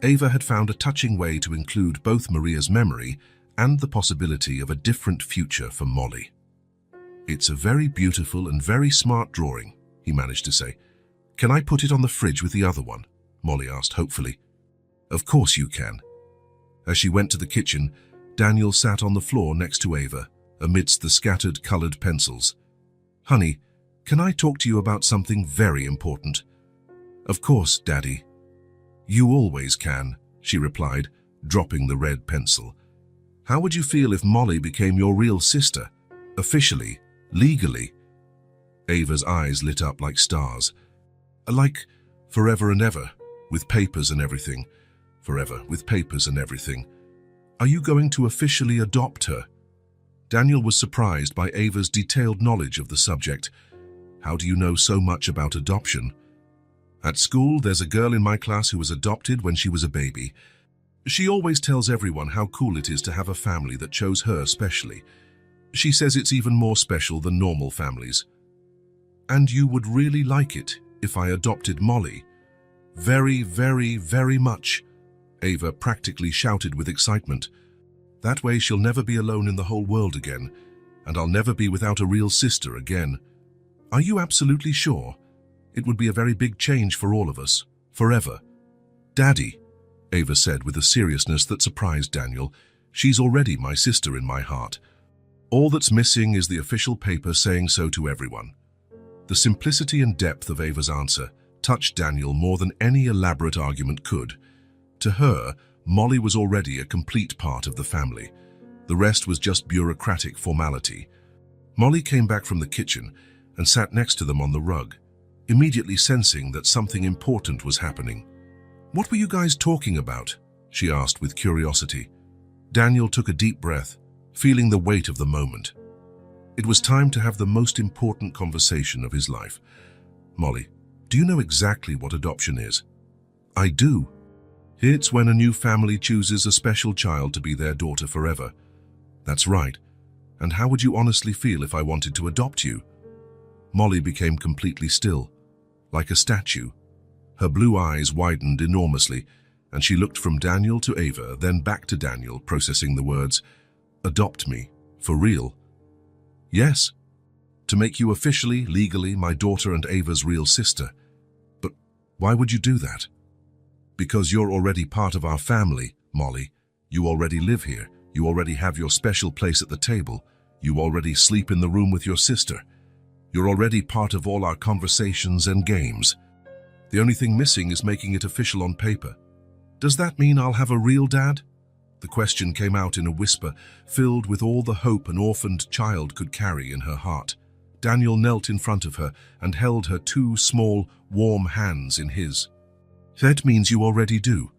Ava had found a touching way to include both Maria's memory and the possibility of a different future for Molly. "It's a very beautiful and very smart drawing," he managed to say. "Can I put it on the fridge with the other one?" Molly asked hopefully. "Of course you can." As she went to the kitchen, Daniel sat on the floor next to Ava, amidst the scattered colored pencils. "Honey, can I talk to you about something very important?" "Of course, Daddy." "You always can," she replied, dropping the red pencil. "How would you feel if Molly became your real sister? Officially, legally?" Ava's eyes lit up like stars. "Like forever and ever, with papers and everything. Forever, with papers and everything. Are you going to officially adopt her?" Daniel was surprised by Ava's detailed knowledge of the subject. "How do you know so much about adoption?" "At school, there's a girl in my class who was adopted when she was a baby. She always tells everyone how cool it is to have a family that chose her specially. She says it's even more special than normal families." "And you would really like it if I adopted Molly?" "Very, very, very much," Ava practically shouted with excitement. "That way she'll never be alone in the whole world again, and I'll never be without a real sister again. Are you absolutely sure? It would be a very big change for all of us, forever." "Daddy," Ava said with a seriousness that surprised Daniel. "She's already my sister in my heart. All that's missing is the official paper saying so to everyone." The simplicity and depth of Ava's answer touched Daniel more than any elaborate argument could. To her, Molly was already a complete part of the family. The rest was just bureaucratic formality. Molly came back from the kitchen and sat next to them on the rug, immediately sensing that something important was happening. "What were you guys talking about?" she asked with curiosity. Daniel took a deep breath, feeling the weight of the moment. It was time to have the most important conversation of his life. "Molly, do you know exactly what adoption is?" "I do. It's when a new family chooses a special child to be their daughter forever." "That's right. And how would you honestly feel if I wanted to adopt you?" Molly became completely still, like a statue. Her blue eyes widened enormously, and she looked from Daniel to Ava, then back to Daniel, processing the words. "Adopt me? For real?" "Yes. To make you officially, legally, my daughter and Ava's real sister." "But why would you do that?" "Because you're already part of our family, Molly. You already live here. You already have your special place at the table. You already sleep in the room with your sister. You're already part of all our conversations and games. The only thing missing is making it official on paper. Does that mean I'll have a real dad?" The question came out in a whisper, filled with all the hope an orphaned child could carry in her heart. Daniel knelt in front of her and held her two small, warm hands in his. "That means you already do."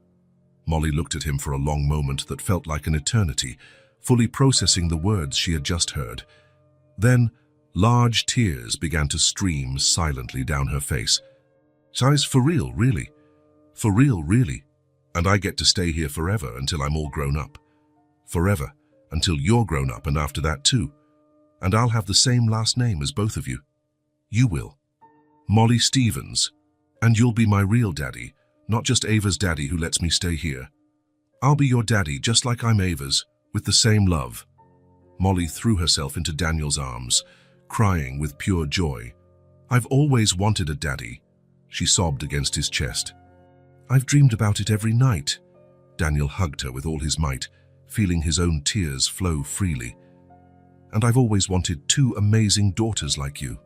Molly looked at him for a long moment that felt like an eternity, fully processing the words she had just heard. Then, large tears began to stream silently down her face. "Size, for real, really? For real, really? And I get to stay here forever until I'm all grown up. Forever, until you're grown up, and after that too. And I'll have the same last name as both of you. You will. Molly Stevens. And you'll be my real daddy, not just Ava's daddy who lets me stay here. I'll be your daddy just like I'm Ava's, with the same love." Molly threw herself into Daniel's arms, crying with pure joy. "I've always wanted a daddy," she sobbed against his chest. "I've dreamed about it every night." Daniel hugged her with all his might, feeling his own tears flow freely. "And I've always wanted two amazing daughters like you."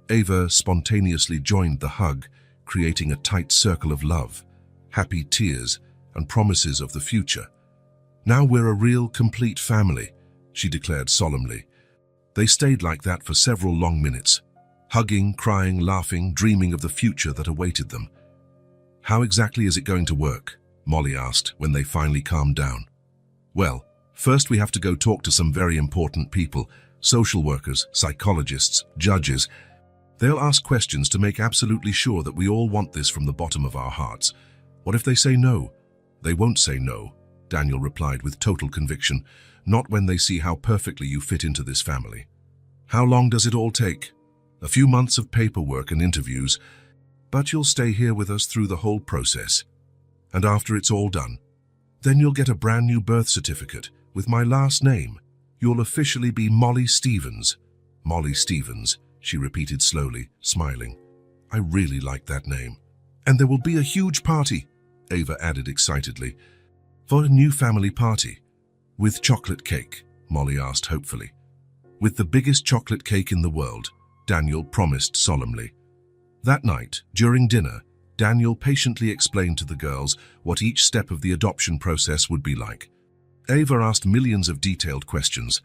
Ava spontaneously joined the hug, creating a tight circle of love, happy tears, and promises of the future. "Now we're a real, complete family," she declared solemnly. They stayed like that for several long minutes, hugging, crying, laughing, dreaming of the future that awaited them. "How exactly is it going to work?" Molly asked when they finally calmed down. "Well, first we have to go talk to some very important people, social workers, psychologists, judges. They'll ask questions to make absolutely sure that we all want this from the bottom of our hearts. What if they say no?" "They won't say no," Daniel replied with total conviction. "Not when they see how perfectly you fit into this family." "How long does it all take?" "A few months of paperwork and interviews, but you'll stay here with us through the whole process. And after it's all done, then you'll get a brand new birth certificate with my last name. You'll officially be Molly Stevens." "Molly Stevens," she repeated slowly, smiling. "I really like that name." "And there will be a huge party," Ava added excitedly. "For a new family party. With chocolate cake?" Molly asked hopefully. "With the biggest chocolate cake in the world," Daniel promised solemnly. That night, during dinner, Daniel patiently explained to the girls what each step of the adoption process would be like. Ava asked millions of detailed questions,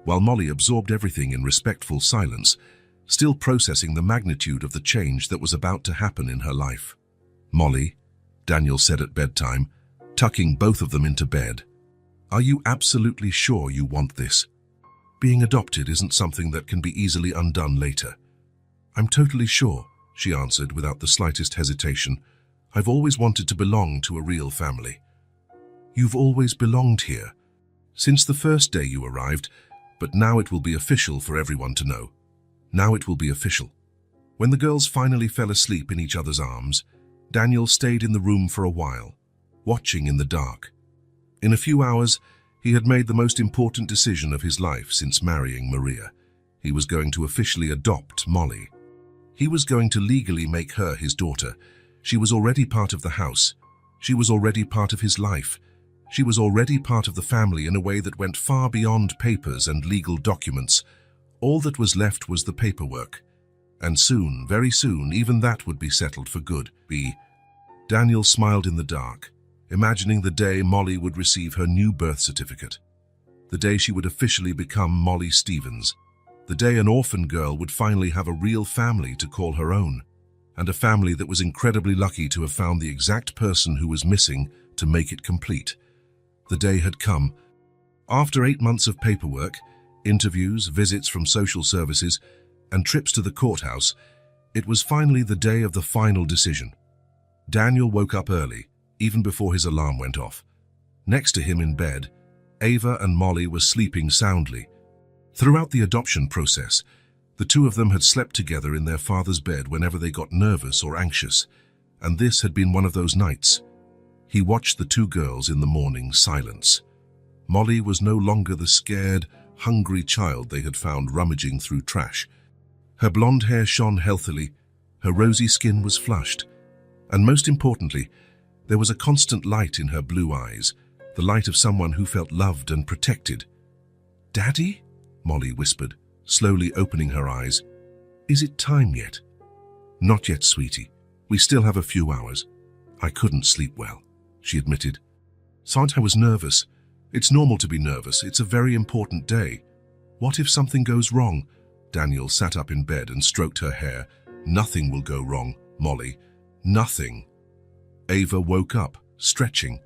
while Molly absorbed everything in respectful silence, still processing the magnitude of the change that was about to happen in her life. "Molly," Daniel said at bedtime, tucking both of them into bed, "are you absolutely sure you want this? Being adopted isn't something that can be easily undone later." "I'm totally sure," she answered without the slightest hesitation. "I've always wanted to belong to a real family." "You've always belonged here, since the first day you arrived, but now it will be official for everyone to know. Now it will be official." When the girls finally fell asleep in each other's arms, Daniel stayed in the room for a while, watching in the dark. In a few hours, he had made the most important decision of his life since marrying Maria. He was going to officially adopt Molly. He was going to legally make her his daughter. She was already part of the house, She was already part of his life. She was already part of the family in a way that went far beyond papers and legal documents. All that was left was the paperwork. And soon, very soon, even that would be settled for good. Daniel smiled in the dark, imagining the day Molly would receive her new birth certificate. The day she would officially become Molly Stevens. The day an orphan girl would finally have a real family to call her own. And a family that was incredibly lucky to have found the exact person who was missing to make it complete. The day had come. After 8 months of paperwork, interviews, visits from social services, and trips to the courthouse, it was finally the day of the final decision. Daniel woke up early, even before his alarm went off. Next to him in bed, Ava and Molly were sleeping soundly. Throughout the adoption process, the two of them had slept together in their father's bed whenever they got nervous or anxious, and this had been one of those nights. He watched the two girls in the morning silence. Molly was no longer the scared, hungry child they had found rummaging through trash. Her blonde hair shone healthily, her rosy skin was flushed, and most importantly, there was a constant light in her blue eyes, the light of someone who felt loved and protected. "Daddy?" Molly whispered, slowly opening her eyes. "Is it time yet?" "Not yet, sweetie. We still have a few hours." "I couldn't sleep well," she admitted. "I was nervous. It's normal to be nervous. It's a very important day. What if something goes wrong?" Daniel sat up in bed and stroked her hair. "Nothing will go wrong, Molly. Nothing." Ava woke up, stretching.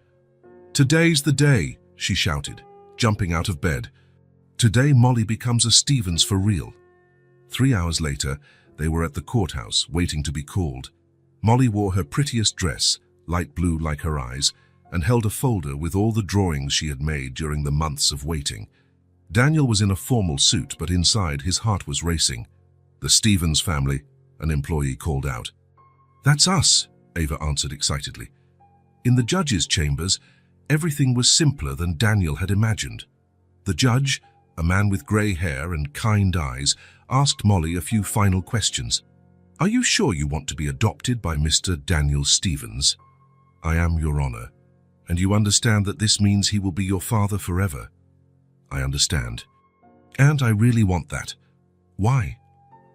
"Today's the day," she shouted, jumping out of bed. "Today Molly becomes a Stevens for real." 3 hours later, they were at the courthouse, waiting to be called. Molly wore her prettiest dress, light blue like her eyes, and held a folder with all the drawings she had made during the months of waiting. Daniel was in a formal suit, but inside his heart was racing. "The Stevens family," an employee called out. "That's us," Ava answered excitedly. In the judge's chambers, everything was simpler than Daniel had imagined. The judge, a man with grey hair and kind eyes, asked Molly a few final questions. "Are you sure you want to be adopted by Mr. Daniel Stevens?" "I am, Your Honor. And you understand that this means he will be your father forever?" "I understand. And I really want that." "Why?"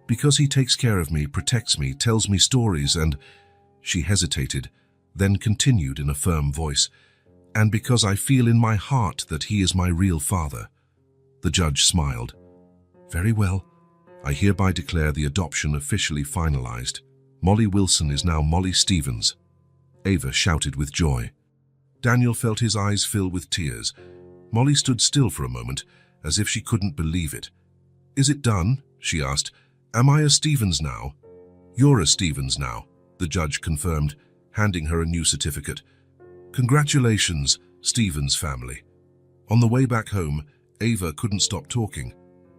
"Because he takes care of me, protects me, tells me stories, and—" She hesitated, then continued in a firm voice, "and because I feel in my heart that he is my real father." The judge smiled. "Very well. I hereby declare the adoption officially finalized. Molly Wilson is now Molly Stevens." Ava shouted with joy. Daniel felt his eyes fill with tears. Molly stood still for a moment, as if she couldn't believe it. "Is it done?" she asked. "Am I a Stevens now?" "You're a Stevens now," the judge confirmed, handing her a new certificate. "Congratulations, Stevens family." On the way back home, Ava couldn't stop talking.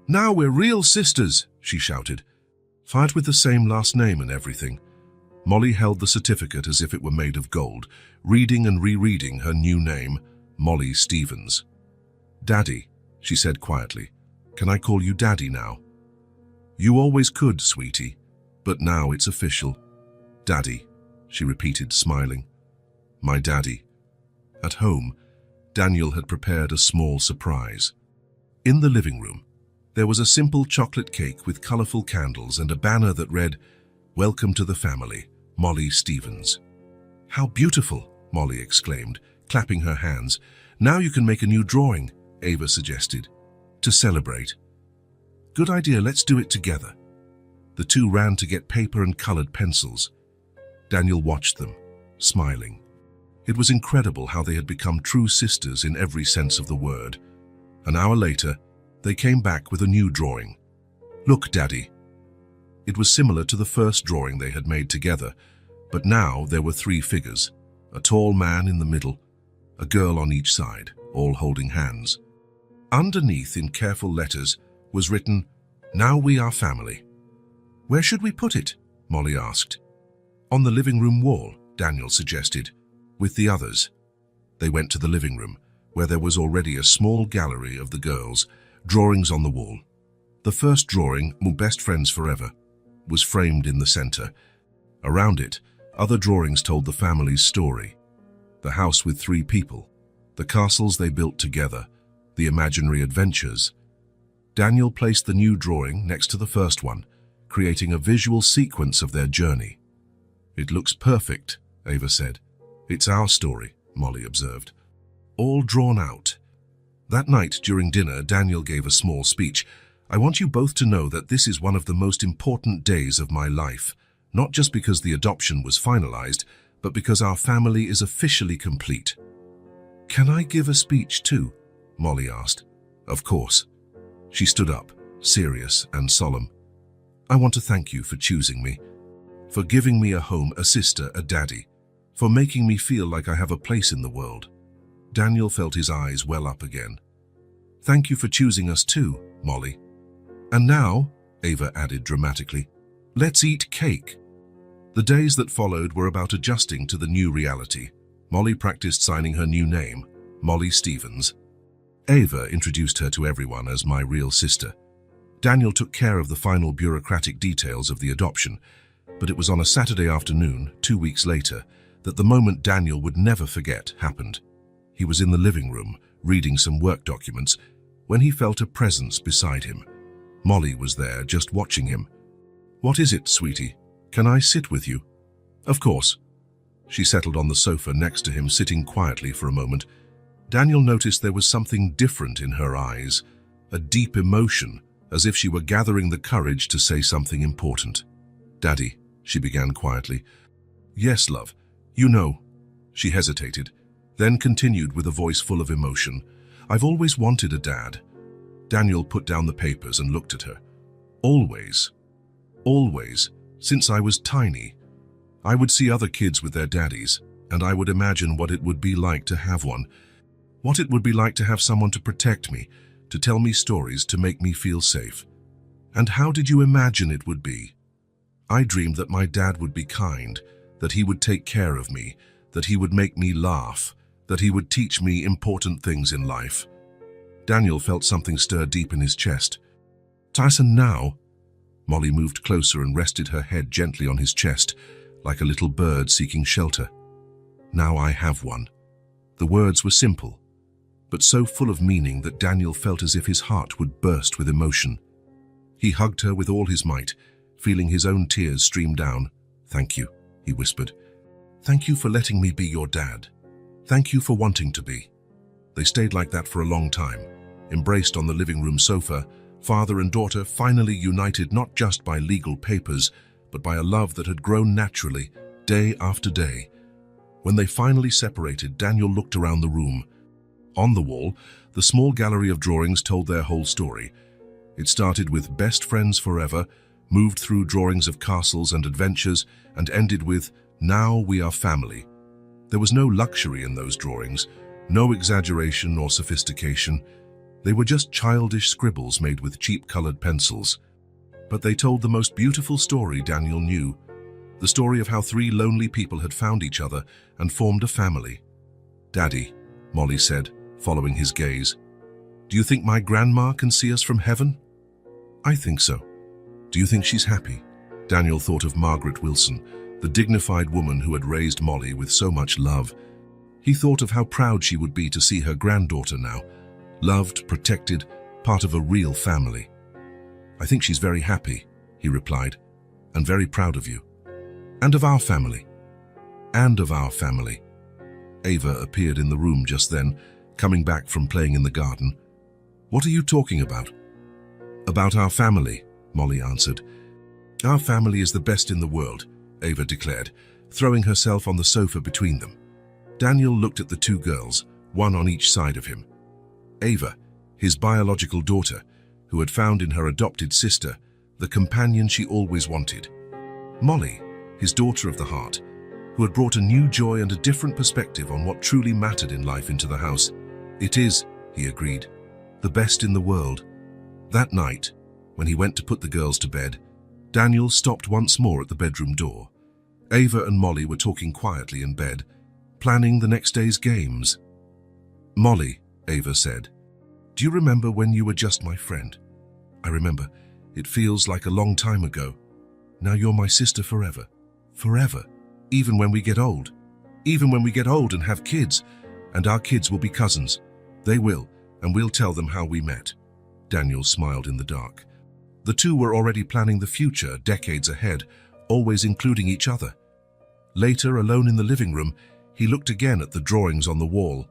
"Now we're real sisters," she shouted. "Fight with the same last name and everything." Molly held the certificate as if it were made of gold, reading and rereading her new name, Molly Stevens. "Daddy," she said quietly. "Can I call you Daddy now?" "You always could, sweetie, but now it's official." "Daddy," she repeated, smiling. "My daddy." At home, Daniel had prepared a small surprise. In the living room, there was a simple chocolate cake with colorful candles and a banner that read, "Welcome to the family, Molly Stevens." "How beautiful!" Molly exclaimed, clapping her hands. "Now you can make a new drawing," Ava suggested, "to celebrate." "Good idea, let's do it together." The two ran to get paper and colored pencils. Daniel watched them, smiling. It was incredible how they had become true sisters in every sense of the word. An hour later, they came back with a new drawing. "Look, Daddy." It was similar to the first drawing they had made together, but now there were 3 figures, a tall man in the middle, a girl on each side, all holding hands. Underneath, in careful letters, was written, "Now we are family." "Where should we put it?" Molly asked. "On the living room wall," Daniel suggested, with the others. They went to the living room, where there was already a small gallery of the girls, drawings on the wall. The first drawing, "Best Friends Forever," was framed in the center. Around it, other drawings told the family's story. the house with 3 people, the castles they built together, the imaginary adventures. Daniel placed the new drawing next to the first one, creating a visual sequence of their journey. "It looks perfect," Ava said. "It's our story," Molly observed. "All drawn out." That night during dinner, Daniel gave a small speech. "I want you both to know that this is one of the most important days of my life, not just because the adoption was finalized, but because our family is officially complete." "Can I give a speech too?" Molly asked. "Of course." She stood up, serious and solemn. "I want to thank you for choosing me, for giving me a home, a sister, a daddy, for making me feel like I have a place in the world." Daniel felt his eyes well up again. "Thank you for choosing us too, Molly. And now," Ava added dramatically, "let's eat cake." The days that followed were about adjusting to the new reality. Molly practiced signing her new name, Molly Stevens. Ava introduced her to everyone as my real sister. Daniel took care of the final bureaucratic details of the adoption, but it was on a Saturday afternoon, 2 weeks later, that the moment Daniel would never forget happened. He was in the living room, reading some work documents, when he felt a presence beside him. Molly was there, just watching him. "What is it, sweetie? Can I sit with you?" "Of course." She settled on the sofa next to him, sitting quietly for a moment. Daniel noticed there was something different in her eyes, a deep emotion, as if she were gathering the courage to say something important. "Daddy," she began quietly. "Yes, love. You know." She hesitated, then continued with a voice full of emotion. "I've always wanted a dad." Daniel put down the papers and looked at her. "Always. Always. Since I was tiny. I would see other kids with their daddies, and I would imagine what it would be like to have one. What it would be like to have someone to protect me, to tell me stories, to make me feel safe. And how did you imagine it would be? I dreamed that my dad would be kind, that he would take care of me, that he would make me laugh, that he would teach me important things in life." Daniel felt something stir deep in his chest. "Tyson, now?" Molly moved closer and rested her head gently on his chest, like a little bird seeking shelter. "Now I have one." The words were simple, but so full of meaning that Daniel felt as if his heart would burst with emotion. He hugged her with all his might, feeling his own tears stream down. "Thank you," he whispered. "Thank you for letting me be your dad. Thank you for wanting to be." They stayed like that for a long time, embraced on the living room sofa, father and daughter finally united not just by legal papers, but by a love that had grown naturally, day after day. When they finally separated, Daniel looked around the room. On the wall, the small gallery of drawings told their whole story. It started with "Best Friends Forever," moved through drawings of castles and adventures, and ended with "Now we are family." There was no luxury in those drawings, no exaggeration or sophistication. They were just childish scribbles made with cheap-colored pencils. But they told the most beautiful story Daniel knew, the story of how 3 lonely people had found each other and formed a family. "Daddy," Molly said, following his gaze, "do you think my grandma can see us from heaven?" "I think so." "Do you think she's happy?" Daniel thought of Margaret Wilson, the dignified woman who had raised Molly with so much love. He thought of how proud she would be to see her granddaughter now, loved, protected, part of a real family. "I think she's very happy," he replied, "and very proud of you. And of our family." "And of our family." Ava appeared in the room just then, coming back from playing in the garden. "What are you talking about?" "About our family," Molly answered. "Our family is the best in the world," Ava declared, throwing herself on the sofa between them. Daniel looked at the 2 girls, one on each side of him. Ava, his biological daughter, who had found in her adopted sister the companion she always wanted. Molly, his daughter of the heart, who had brought a new joy and a different perspective on what truly mattered in life into the house. "It is," he agreed, "the best in the world." That night, when he went to put the girls to bed, Daniel stopped once more at the bedroom door. Ava and Molly were talking quietly in bed, planning the next day's games. "Molly," Ava said, "do you remember when you were just my friend?" "I remember. It feels like a long time ago. Now you're my sister forever. Forever. Even when we get old. Even when we get old and have kids, and our kids will be cousins. They will, and we'll tell them how we met." Daniel smiled in the dark. The two were already planning the future, decades ahead, always including each other. Later, alone in the living room, he looked again at the drawings on the wall.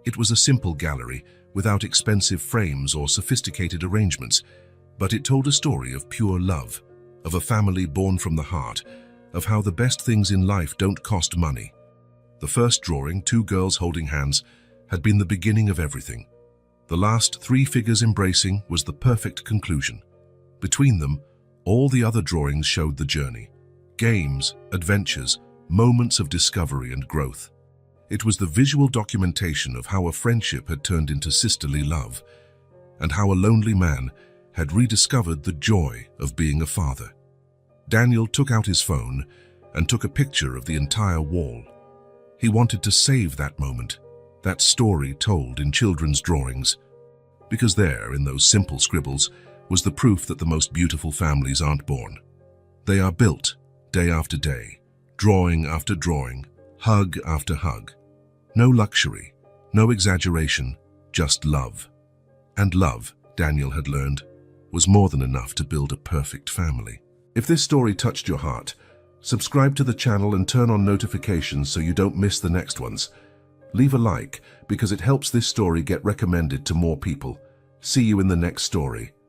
It was a simple gallery, without expensive frames or sophisticated arrangements, but it told a story of pure love, of a family born from the heart, of how the best things in life don't cost money. The first drawing, two girls holding hands, had been the beginning of everything. The last three figures embracing was the perfect conclusion. Between them, all the other drawings showed the journey. Games, adventures, moments of discovery and growth. It was the visual documentation of how a friendship had turned into sisterly love, and how a lonely man had rediscovered the joy of being a father. Daniel took out his phone and took a picture of the entire wall. He wanted to save that moment, that story told in children's drawings, because there, in those simple scribbles, was the proof that the most beautiful families aren't born. They are built, day after day, drawing after drawing, hug after hug. No luxury, no exaggeration, just love. And love, Daniel had learned, was more than enough to build a perfect family. If this story touched your heart, subscribe to the channel and turn on notifications so you don't miss the next ones. Leave a like because it helps this story get recommended to more people. See you in the next story.